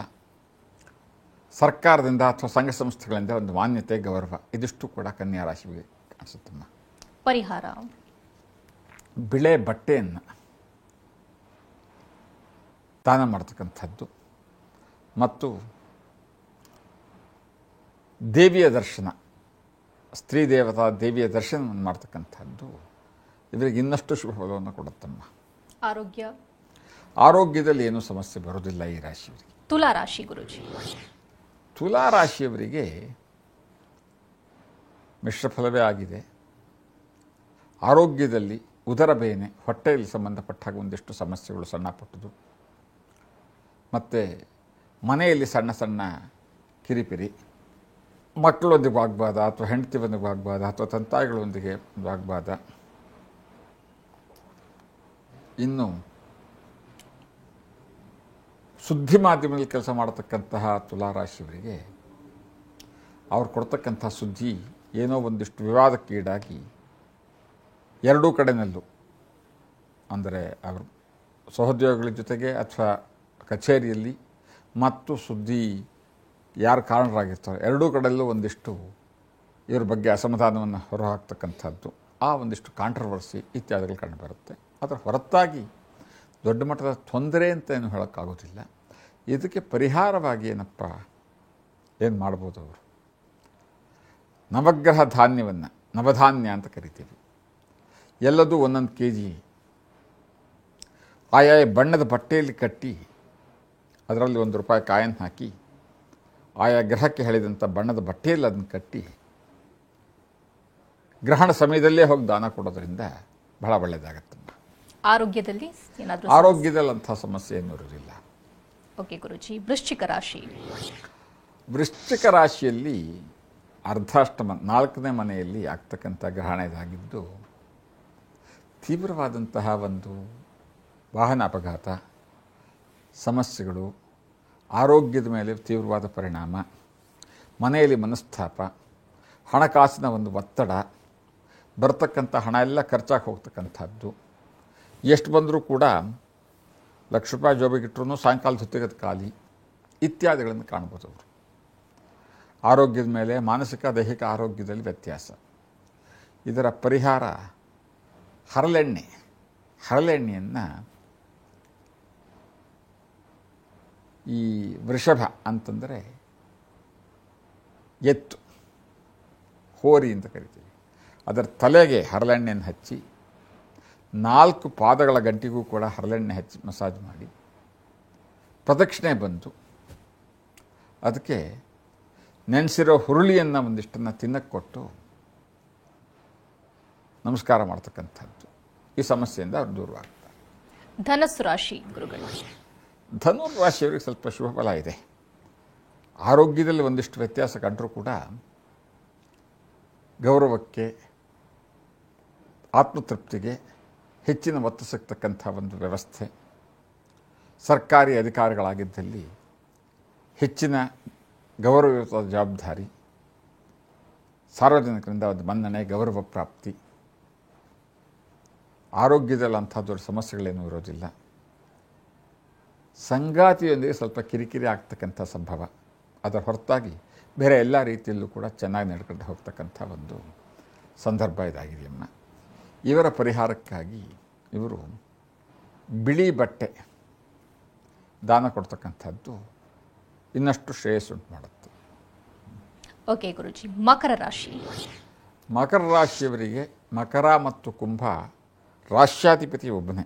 S2: ಸರ್ಕಾರದಿಂದ ಅಥವಾ ಸಂಘ ಸಂಸ್ಥೆಗಳಿಂದ ಒಂದು ಮಾನ್ಯತೆ, ಗೌರವ, ಇದಿಷ್ಟು ಕೂಡ ಕನ್ಯಾ ರಾಶಿಗೆ ಕಾಣಿಸುತ್ತಮ್ಮ.
S1: ಪರಿಹಾರ
S2: ಬಿಳೆ ಬಟ್ಟೆಯನ್ನು ದಾನ ಮಾಡ್ತಕ್ಕಂಥದ್ದು ಮತ್ತು ದೇವಿಯ ದರ್ಶನ, ಸ್ತ್ರೀ ದೇವತಾ ದೇವಿಯ ದರ್ಶನವನ್ನು ಮಾಡ್ತಕ್ಕಂಥದ್ದು ಇವರಿಗೆ ಇನ್ನಷ್ಟು ಶುಭ ಫಲವನ್ನು ಕೊಡುತ್ತಮ್ಮ. ಆರೋಗ್ಯದಲ್ಲಿ ಏನೂ ಸಮಸ್ಯೆ ಬರೋದಿಲ್ಲ ಈ ರಾಶಿಯವರಿಗೆ.
S1: ತುಲಾ ರಾಶಿ ಗುರೂಜಿ.
S2: ತುಲಾ ರಾಶಿಯವರಿಗೆ ಮಿಶ್ರ ಫಲವೇ ಆಗಿದೆ. ಆರೋಗ್ಯದಲ್ಲಿ ಉದರ ಬೇನೆ, ಹೊಟ್ಟೆಯಲ್ಲಿ ಸಂಬಂಧಪಟ್ಟಾಗ ಒಂದಿಷ್ಟು ಸಮಸ್ಯೆಗಳು ಸಣ್ಣ ಪುಟ್ಟದು, ಮತ್ತು ಮನೆಯಲ್ಲಿ ಸಣ್ಣ ಸಣ್ಣ ಕಿರಿಪಿರಿ, ಮಕ್ಕಳೊಂದಿಗೆ ವಾಗ್ವಾದ ಅಥವಾ ಹೆಂಡತಿ ಬಂದಿಗೆ ವಾಗ್ವಾದ ಅಥವಾ ತಂತಾಯಿಗಳೊಂದಿಗೆ ವಾಗ್ವಾದ. ಇನ್ನು ಸುದ್ದಿ ಮಾಧ್ಯಮದಲ್ಲಿ ಕೆಲಸ ಮಾಡತಕ್ಕಂತಹ ತುಲಾರಾಶಿಯವರಿಗೆ ಅವ್ರು ಕೊಡ್ತಕ್ಕಂಥ ಸುದ್ದಿ ಏನೋ ಒಂದಿಷ್ಟು ವಿವಾದಕ್ಕೀಡಾಗಿ ಎರಡೂ ಕಡೆಯಲ್ಲೂ, ಅಂದರೆ ಅವರು ಸಹೋದ್ಯೋಗಿಗಳ ಜೊತೆಗೆ ಅಥವಾ ಕಚೇರಿಯಲ್ಲಿ ಮತ್ತು ಸುದ್ದಿ ಯಾರು ಕಾರಣರಾಗಿರ್ತಾರೆ ಎರಡೂ ಕಡೆಯಲ್ಲೂ ಒಂದಿಷ್ಟು ಇವ್ರ ಬಗ್ಗೆ ಅಸಮಾಧಾನವನ್ನು ಹೊರಹಾಕ್ತಕ್ಕಂಥದ್ದು, ಆ ಒಂದಿಷ್ಟು ಕಾಂಟ್ರವರ್ಸಿ ಇತ್ಯಾದಿಗಳು ಕಂಡುಬರುತ್ತೆ. ಅದರ ಹೊರತಾಗಿ ದೊಡ್ಡ ಮಟ್ಟದ ತೊಂದರೆ ಅಂತ ಏನು ಹೇಳೋಕ್ಕಾಗೋದಿಲ್ಲ. ಇದಕ್ಕೆ ಪರಿಹಾರವಾಗಿ ಏನಪ್ಪ ಏನು ಮಾಡ್ಬೋದು ಅವರು? ನವಗ್ರಹ ಧಾನ್ಯವನ್ನು ನವಧಾನ್ಯ ಅಂತ ಕರಿತೀವಿ. ಎಲ್ಲದೂ ಒಂದೊಂದು ಕೆ ಜಿ ಆಯಾ ಬಣ್ಣದ ಬಟ್ಟೆಯಲ್ಲಿ ಕಟ್ಟಿ ಅದರಲ್ಲಿ ₹1 ಕಾಯಿನ್ ಹಾಕಿ ಆಯಾ ಗ್ರಹಕ್ಕೆ ಹೇಳಿದಂಥ ಬಣ್ಣದ ಬಟ್ಟೆಯಲ್ಲಿ ಅದನ್ನು ಕಟ್ಟಿ ಗ್ರಹಣ ಸಮಯದಲ್ಲೇ ಹೋಗಿ ದಾನ ಕೊಡೋದ್ರಿಂದ ಬಹಳ ಒಳ್ಳೆಯದಾಗತ್ತೆ.
S1: ಆರೋಗ್ಯದಲ್ಲಿ ಏನಾದರೂ
S2: ಆರೋಗ್ಯದಲ್ಲಿ ಅಂಥ ಸಮಸ್ಯೆ ಏನೂ ಇರೋದಿಲ್ಲ.
S1: ಓಕೆ ಗುರುಜಿ. ವೃಶ್ಚಿಕ ರಾಶಿ.
S2: ವೃಶ್ಚಿಕ ರಾಶಿಯಲ್ಲಿ ಅರ್ಧಾಷ್ಟಮ 4ನೇ ಮನೆಯಲ್ಲಿ ಆಗ್ತಕ್ಕಂಥ ಗ್ರಹಣ ಇದಾಗಿದ್ದು ತೀವ್ರವಾದಂತಹ ಒಂದು ವಾಹನ ಅಪಘಾತ ಸಮಸ್ಯೆಗಳು, ಆರೋಗ್ಯದ ಮೇಲೆ ತೀವ್ರವಾದ ಪರಿಣಾಮ, ಮನೆಯಲ್ಲಿ ಮನಸ್ತಾಪ, ಹಣಕಾಸಿನ ಒಂದು ಒತ್ತಡ, ಬರ್ತಕ್ಕಂಥ ಹಣ ಎಲ್ಲ ಖರ್ಚಾಗಿ ಹೋಗ್ತಕ್ಕಂಥದ್ದು. ಎಷ್ಟು ಬಂದರೂ ಕೂಡ ₹1,00,000 ಜೋಬಿಗಿಟ್ರೂ ಸಾಯಂಕಾಲದ ಹೊತ್ತಿಗೆ ಖಾಲಿ ಇತ್ಯಾದಿಗಳನ್ನು ಕಾಣ್ಬೋದು ಅವರು. ಆರೋಗ್ಯದ ಮೇಲೆ ಮಾನಸಿಕ ದೈಹಿಕ ಆರೋಗ್ಯದಲ್ಲಿ ವ್ಯತ್ಯಾಸ. ಇದರ ಪರಿಹಾರ ಹರಳೆಣ್ಣೆಯನ್ನು ಈ ವೃಷಭ ಅಂತಂದರೆ ಎತ್ತು, ಹೋರಿ ಅಂತ ಕರಿತೀವಿ, ಅದರ ತಲೆಗೆ ಹರಳೆಣ್ಣೆಯನ್ನು ಹಚ್ಚಿ 4 ಪಾದಗಳ ಗಂಟಿಗೂ ಕೂಡ ಹರಳೆಣ್ಣೆ ಹಚ್ಚಿ ಮಸಾಜ್ ಮಾಡಿ ಪ್ರದಕ್ಷಿಣೆ ಬಂದು ಅದಕ್ಕೆ ನೆನೆಸಿರೋ ಹುರುಳಿಯನ್ನು ಒಂದಿಷ್ಟನ್ನು ತಿನ್ನಕ್ಕೆ ಕೊಟ್ಟು ನಮಸ್ಕಾರ ಮಾಡ್ತಕ್ಕಂಥದ್ದು. ಈ ಸಮಸ್ಯೆಯಿಂದ ಅವರು ದೂರವಾಗ್ತಾರೆ.
S1: ಧನಸ್ಸು ರಾಶಿ ಗುರುಗಳು.
S2: ಧನುರ್ ರಾಶಿಯವರಿಗೆ ಸ್ವಲ್ಪ ಶುಭ ಫಲ ಇದೆ. ಆರೋಗ್ಯದಲ್ಲಿ ಒಂದಿಷ್ಟು ವ್ಯತ್ಯಾಸ ಕಂಡರೂ ಕೂಡ ಗೌರವಕ್ಕೆ, ಆತ್ಮತೃಪ್ತಿಗೆ ಹೆಚ್ಚಿನ ಒತ್ತು ಸಿಗ್ತಕ್ಕಂಥ ಒಂದು ವ್ಯವಸ್ಥೆ. ಸರ್ಕಾರಿ ಅಧಿಕಾರಿಗಳಾಗಿದ್ದಲ್ಲಿ ಹೆಚ್ಚಿನ ಗೌರವಯುತ ಜವಾಬ್ದಾರಿ, ಸಾರ್ವಜನಿಕರಿಂದ ಒಂದು ಮನ್ನಣೆ, ಗೌರವ ಪ್ರಾಪ್ತಿ. ಆರೋಗ್ಯದಲ್ಲಿ ಅಂಥ ದೊಡ್ಡ ಸಮಸ್ಯೆಗಳೇನೂ ಇರೋದಿಲ್ಲ. ಸಂಗಾತಿಯೊಂದಿಗೆ ಸ್ವಲ್ಪ ಕಿರಿಕಿರಿ ಆಗ್ತಕ್ಕಂಥ ಸಂಭವ. ಅದರ ಹೊರತಾಗಿ ಬೇರೆ ಎಲ್ಲ ರೀತಿಯಲ್ಲೂ ಕೂಡ ಚೆನ್ನಾಗಿ ನಡ್ಕೊಂಡು ಹೋಗ್ತಕ್ಕಂಥ ಒಂದು ಸಂದರ್ಭ ಇದಾಗಿದೆಯಮ್ಮ. ಇವರ ಪರಿಹಾರಕ್ಕಾಗಿ ಇವರು ಬಿಳಿ ಬಟ್ಟೆ ದಾನ ಕೊಡ್ತಕ್ಕಂಥದ್ದು ಇನ್ನಷ್ಟು ಶ್ರೇಯಸ್ಸುಂಟು ಮಾಡುತ್ತೆ.
S1: ಓಕೆ ಗುರುಜಿ. ಮಕರ ರಾಶಿ.
S2: ಮಕರ ರಾಶಿಯವರಿಗೆ ಮಕರ ಮತ್ತು ಕುಂಭ ರಾಶ್ಯಾಧಿಪತಿ ಒಬ್ಬನೇ.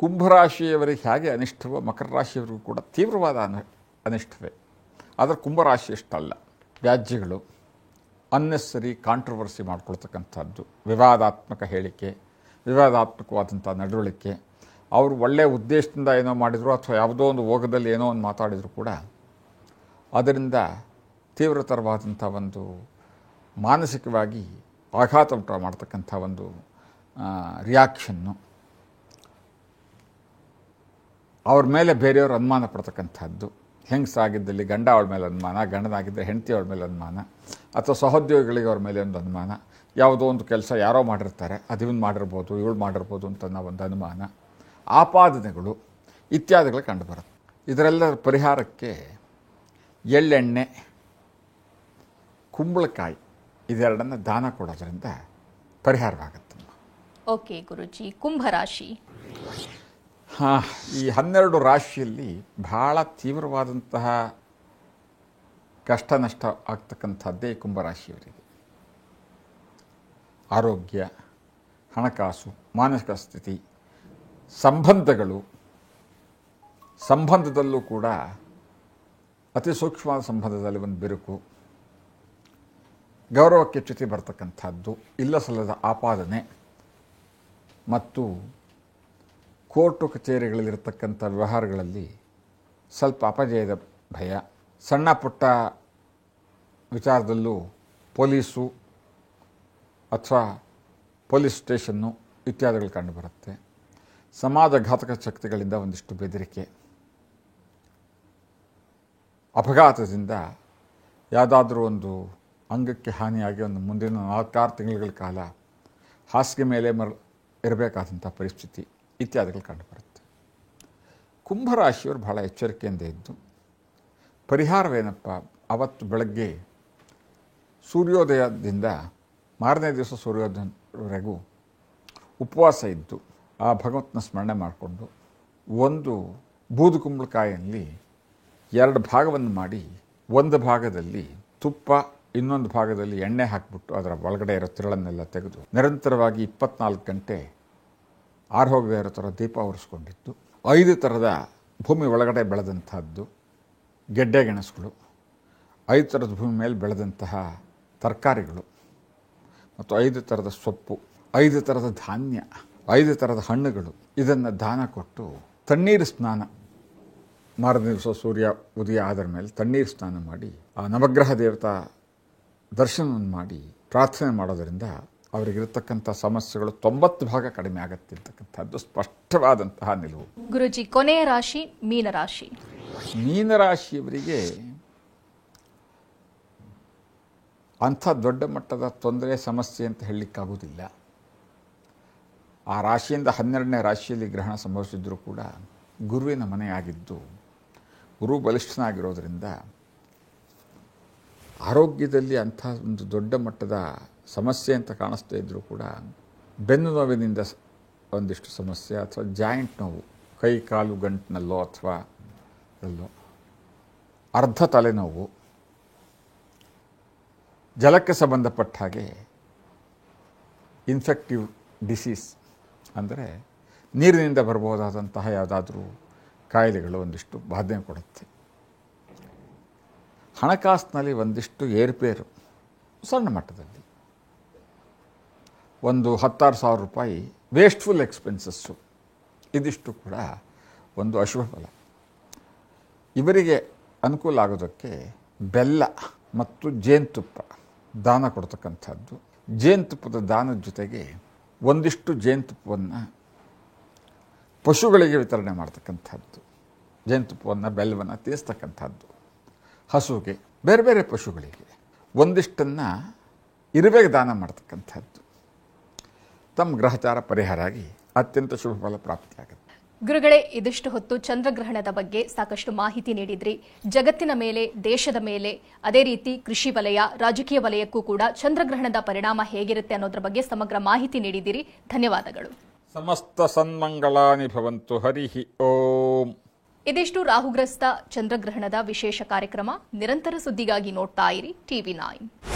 S2: ಕುಂಭರಾಶಿಯವರಿಗೆ ಹೇಗೆ ಅನಿಷ್ಟವೋ ಮಕರ ರಾಶಿಯವರಿಗೂ ಕೂಡ ತೀವ್ರವಾದ ಅನಿಷ್ಟವೇ. ಆದರೆ ಕುಂಭರಾಶಿ ಅಷ್ಟಲ್ಲ. ವ್ಯಾಜ್ಯಗಳು, ಅನ್ನೆಸರಿ ಕಾಂಟ್ರವರ್ಸಿ ಮಾಡ್ಕೊಳ್ತಕ್ಕಂಥದ್ದು, ವಿವಾದಾತ್ಮಕ ಹೇಳಿಕೆ, ವಿವಾದಾತ್ಮಕವಾದಂಥ ನಡವಳಿಕೆ. ಅವರು ಒಳ್ಳೆಯ ಉದ್ದೇಶದಿಂದ ಏನೋ ಮಾಡಿದರು ಅಥವಾ ಯಾವುದೋ ಒಂದು ಓಗದಲ್ಲಿ ಏನೋ ಒಂದು ಮಾತಾಡಿದರೂ ಕೂಡ ಅದರಿಂದ ತೀವ್ರತರವಾದಂಥ ಒಂದು ಮಾನಸಿಕವಾಗಿ ಆಘಾತ ಉಂಟು ಮಾಡ್ತಕ್ಕಂಥ ಒಂದು ರಿಯಾಕ್ಷನ್ನು, ಅವ್ರ ಮೇಲೆ ಬೇರೆಯವರು ಅನುಮಾನ ಪಡ್ತಕ್ಕಂಥದ್ದು. ಹೆಂಗಸಾಗಿದ್ದಲ್ಲಿ ಗಂಡ ಅವಳ ಮೇಲೆ ಅನುಮಾನ, ಗಂಡನಾಗಿದ್ದರೆ ಹೆಂಡತಿ ಅವಳ ಮೇಲೆ ಅನುಮಾನ, ಅಥವಾ ಸಹೋದ್ಯೋಗಿಗಳಿಗೆ ಅವ್ರ ಮೇಲೆ ಒಂದು ಅನುಮಾನ. ಯಾವುದೋ ಒಂದು ಕೆಲಸ ಯಾರೋ ಮಾಡಿರ್ತಾರೆ, ಅದು ಇವನು ಮಾಡಿರ್ಬೋದು, ಇವಳು ಮಾಡಿರ್ಬೋದು ಅಂತ ನಾವು ಒಂದು ಅನುಮಾನ, ಆಪಾದನೆಗಳು ಇತ್ಯಾದಿಗಳು ಕಂಡುಬರುತ್ತೆ. ಇದರೆಲ್ಲರ ಪರಿಹಾರಕ್ಕೆ ಎಳ್ಳೆಣ್ಣೆ, ಕುಂಬಳಕಾಯಿ ಇದೆರಡನ್ನು ದಾನ ಕೊಡೋದ್ರಿಂದ ಪರಿಹಾರವಾಗುತ್ತೆ.
S1: ಓಕೆ ಗುರುಜಿ. ಕುಂಭರಾಶಿ.
S2: ಈ 12 ರಾಶಿಯಲ್ಲಿ ಬಹಳ ತೀವ್ರವಾದಂತಹ ಕಷ್ಟ ನಷ್ಟ ಆಗ್ತಕ್ಕಂಥದ್ದೇ ಕುಂಭರಾಶಿಯವರಿಗೆ. ಆರೋಗ್ಯ, ಹಣಕಾಸು, ಮಾನಸಿಕ ಸ್ಥಿತಿ, ಸಂಬಂಧದಲ್ಲೂ ಕೂಡ ಅತಿ ಸೂಕ್ಷ್ಮವಾದ ಸಂಬಂಧದಲ್ಲಿ ಒಂದು ಬಿರುಕು, ಗೌರವಕ್ಕೆ ಚ್ಯುತಿ ಬರ್ತಕ್ಕಂಥದ್ದು, ಇಲ್ಲ ಸಲ್ಲದ ಆಪಾದನೆ ಮತ್ತು ಕೋರ್ಟು ಕಚೇರಿಗಳಲ್ಲಿರತಕ್ಕಂಥ ವ್ಯವಹಾರಗಳಲ್ಲಿ ಸ್ವಲ್ಪ ಅಪಜಯದ ಭಯ, ಸಣ್ಣ ಪುಟ್ಟ ವಿಚಾರದಲ್ಲೂ ಪೊಲೀಸು ಅಥವಾ ಪೊಲೀಸ್ ಸ್ಟೇಷನ್ನು ಇತ್ಯಾದಿಗಳು ಕಂಡುಬರುತ್ತೆ. ಸಮಾಜಘಾತಕ ಶಕ್ತಿಗಳಿಂದ ಒಂದಿಷ್ಟು ಬೆದರಿಕೆ, ಅಪಘಾತದಿಂದ ಯಾವುದಾದ್ರೂ ಒಂದು ಅಂಗಕ್ಕೆ ಹಾನಿಯಾಗಿ ಒಂದು ಮುಂದಿನ 4-6 ತಿಂಗಳ ಕಾಲ ಹಾಸಿಗೆ ಮೇಲೆ ಇರಬೇಕಾದಂಥ ಪರಿಸ್ಥಿತಿ ಇತ್ಯಾದಿಗಳು ಕಂಡುಬರುತ್ತೆ. ಕುಂಭರಾಶಿಯವರು ಬಹಳ ಎಚ್ಚರಿಕೆಯಿಂದ ಇದ್ದು, ಪರಿಹಾರವೇನಪ್ಪ, ಅವತ್ತು ಬೆಳಗ್ಗೆ ಸೂರ್ಯೋದಯದಿಂದ ಮಾರನೇ ದಿವಸ ಸೂರ್ಯೋದಯವರೆಗೂ ಉಪವಾಸ ಇದ್ದು ಆ ಭಗವಂತನ ಸ್ಮರಣೆ ಮಾಡಿಕೊಂಡು ಒಂದು ಬೂದು ಕುಂಬಳಕಾಯಿಯಲ್ಲಿ 2 ಭಾಗವನ್ನು ಮಾಡಿ, ಒಂದು ಭಾಗದಲ್ಲಿ ತುಪ್ಪ, ಇನ್ನೊಂದು ಭಾಗದಲ್ಲಿ ಎಣ್ಣೆ ಹಾಕಿಬಿಟ್ಟು ಅದರ ಒಳಗಡೆ ಇರೋ ತಿರುಳನ್ನೆಲ್ಲ ತೆಗೆದು ನಿರಂತರವಾಗಿ 24 ಗಂಟೆ ಹೋಗದೇ ಇರೋ ಥರ ದೀಪ ಉರಿಸ್ಕೊಂಡಿದ್ದು, 5 ಥರದ ಭೂಮಿ ಒಳಗಡೆ ಬೆಳೆದಂತಹದ್ದು ಗೆಡ್ಡೆ ಗೆಣಸುಗಳು, 5 ಥರದ ಭೂಮಿ ಮೇಲೆ ಬೆಳೆದಂತಹ ತರಕಾರಿಗಳು ಮತ್ತು 5 ಥರದ ಸೊಪ್ಪು, 5 ಥರದ ಧಾನ್ಯ, 5 ಥರದ ಹಣ್ಣುಗಳು, ಇದನ್ನು ದಾನ ಕೊಟ್ಟು ತಣ್ಣೀರು ಸ್ನಾನ, ಮಾರನೇ ದಿವಸ ಸೂರ್ಯ ಉದಯ ಆದ ಮೇಲೆ ತಣ್ಣೀರು ಸ್ನಾನ ಮಾಡಿ ಆ ನವಗ್ರಹ ದೇವತಾ ದರ್ಶನವನ್ನು ಮಾಡಿ ಪ್ರಾರ್ಥನೆ ಮಾಡೋದರಿಂದ ಅವರಿಗಿರತಕ್ಕಂಥ ಸಮಸ್ಯೆಗಳು 90 ಭಾಗ ಕಡಿಮೆ ಆಗುತ್ತಿರ್ತಕ್ಕಂಥದ್ದು ಸ್ಪಷ್ಟವಾದಂತಹ ನಿಲುವು.
S1: ಗುರುಜಿ, ಕೊನೆಯ ರಾಶಿ ಮೀನರಾಶಿ.
S2: ಮೀನರಾಶಿಯವರಿಗೆ ಅಂಥ ದೊಡ್ಡ ಮಟ್ಟದ ತೊಂದರೆ ಸಮಸ್ಯೆ ಅಂತ ಹೇಳಲಿಕ್ಕಾಗೋದಿಲ್ಲ. ಆ ರಾಶಿಯಿಂದ 12ನೇ ರಾಶಿಯಲ್ಲಿ ಗ್ರಹಣ ಸಂಭವಿಸಿದ್ರೂ ಕೂಡ ಗುರುವಿನ ಮನೆಯಾಗಿದ್ದು ಗುರು ಬಲಿಷ್ಠನಾಗಿರೋದರಿಂದ ಆರೋಗ್ಯದಲ್ಲಿ ಅಂಥ ಒಂದು ದೊಡ್ಡ ಮಟ್ಟದ ಸಮಸ್ಯೆ ಅಂತ ಕಾಣಿಸ್ತಾ ಇದ್ದರೂ ಕೂಡ ಬೆನ್ನು ನೋವಿನಿಂದ ಒಂದಿಷ್ಟು ಸಮಸ್ಯೆ ಅಥವಾ ಜಾಯಿಂಟ್ ನೋವು, ಕೈ ಕಾಲು ಗಂಟಿನಲ್ಲೋ ಅಥವಾ ಎಲ್ಲೋ, ಅರ್ಧ ತಲೆನೋವು, ಜಲಕ್ಕೆ ಸಂಬಂಧಪಟ್ಟ ಹಾಗೆ ಇನ್ಫೆಕ್ಟಿವ್ ಡಿಸೀಸ್ ಅಂದರೆ ನೀರಿನಿಂದ ಬರಬಹುದಾದಂತಹ ಯಾವುದಾದ್ರೂ ಕಾಯಿಲೆಗಳು ಒಂದಿಷ್ಟು ಬಾಧೆ ಕೊಡುತ್ತೆ. ಹಣಕಾಸಿನಲ್ಲಿ ಒಂದಿಷ್ಟು ಏರುಪೇರು ಸಣ್ಣ ಮಟ್ಟದಲ್ಲಿ, ಒಂದು 16 ಸಾವಿರ ರೂಪಾಯಿ ವೇಸ್ಟ್ಫುಲ್ ಎಕ್ಸ್ಪೆನ್ಸಸ್ಸು, ಇದಿಷ್ಟು ಕೂಡ ಒಂದು ಅಶುಭ ಫಲ. ಇವರಿಗೆ ಅನುಕೂಲ ಆಗೋದಕ್ಕೆ ಬೆಲ್ಲ ಮತ್ತು ಜೇನುತುಪ್ಪ ದಾನ ಕೊಡ್ತಕ್ಕಂಥದ್ದು. ಜೇನುತುಪ್ಪದ ದಾನದ ಜೊತೆಗೆ ಒಂದಿಷ್ಟು ಜೇನುತುಪ್ಪವನ್ನು ಪಶುಗಳಿಗೆ ವಿತರಣೆ ಮಾಡ್ತಕ್ಕಂಥದ್ದು, ಜೇನುತುಪ್ಪವನ್ನು ಬೆಲ್ಲವನ್ನು ತಿನ್ನಿಸ್ತಕ್ಕಂಥದ್ದು, ಹಸುಗೆ, ಬೇರೆ ಬೇರೆ ಪಶುಗಳಿಗೆ ಒಂದಿಷ್ಟನ್ನು ಇರುವೆಗೆ ದಾನ ಮಾಡ್ತಕ್ಕಂಥದ್ದು ತಮ್ಮ ಗ್ರಹಚಾರ ಪರಿಹಾರ ಆಗಿ ಅತ್ಯಂತ ಶುಭ ಫಲ ಪ್ರಾಪ್ತಿಯಾಗುತ್ತೆ.
S1: ಗುರುಗಳೇ, ಇದಿಷ್ಟು ಹೊತ್ತು ಚಂದ್ರಗ್ರಹಣದ ಬಗ್ಗೆ ಸಾಕಷ್ಟು ಮಾಹಿತಿ ನೀಡಿದ್ರಿ. ಜಗತ್ತಿನ ಮೇಲೆ, ದೇಶದ ಮೇಲೆ, ಅದೇ ರೀತಿ ಕೃಷಿ ವಲಯ, ರಾಜಕೀಯ ವಲಯಕ್ಕೂ ಕೂಡ ಚಂದ್ರಗ್ರಹಣದ ಪರಿಣಾಮ ಹೇಗಿರುತ್ತೆ ಅನ್ನೋದ್ರ ಬಗ್ಗೆ ಸಮಗ್ರ ಮಾಹಿತಿ ನೀಡಿದ್ದೀರಿ. ಧನ್ಯವಾದಗಳು.
S2: ಸಮಸ್ತ ಸನ್ಮಂಗಳಾನಿ ಭವಂತು. ಹರಿ ಓಂ.
S1: ಇದಿಷ್ಟು ರಾಹುಗ್ರಸ್ತ ಚಂದ್ರಗ್ರಹಣದ ವಿಶೇಷ ಕಾರ್ಯಕ್ರಮ. ನಿರಂತರ ಸುದ್ದಿಗಾಗಿ ನೋಡ್ತಾ ಇರಿ TV9.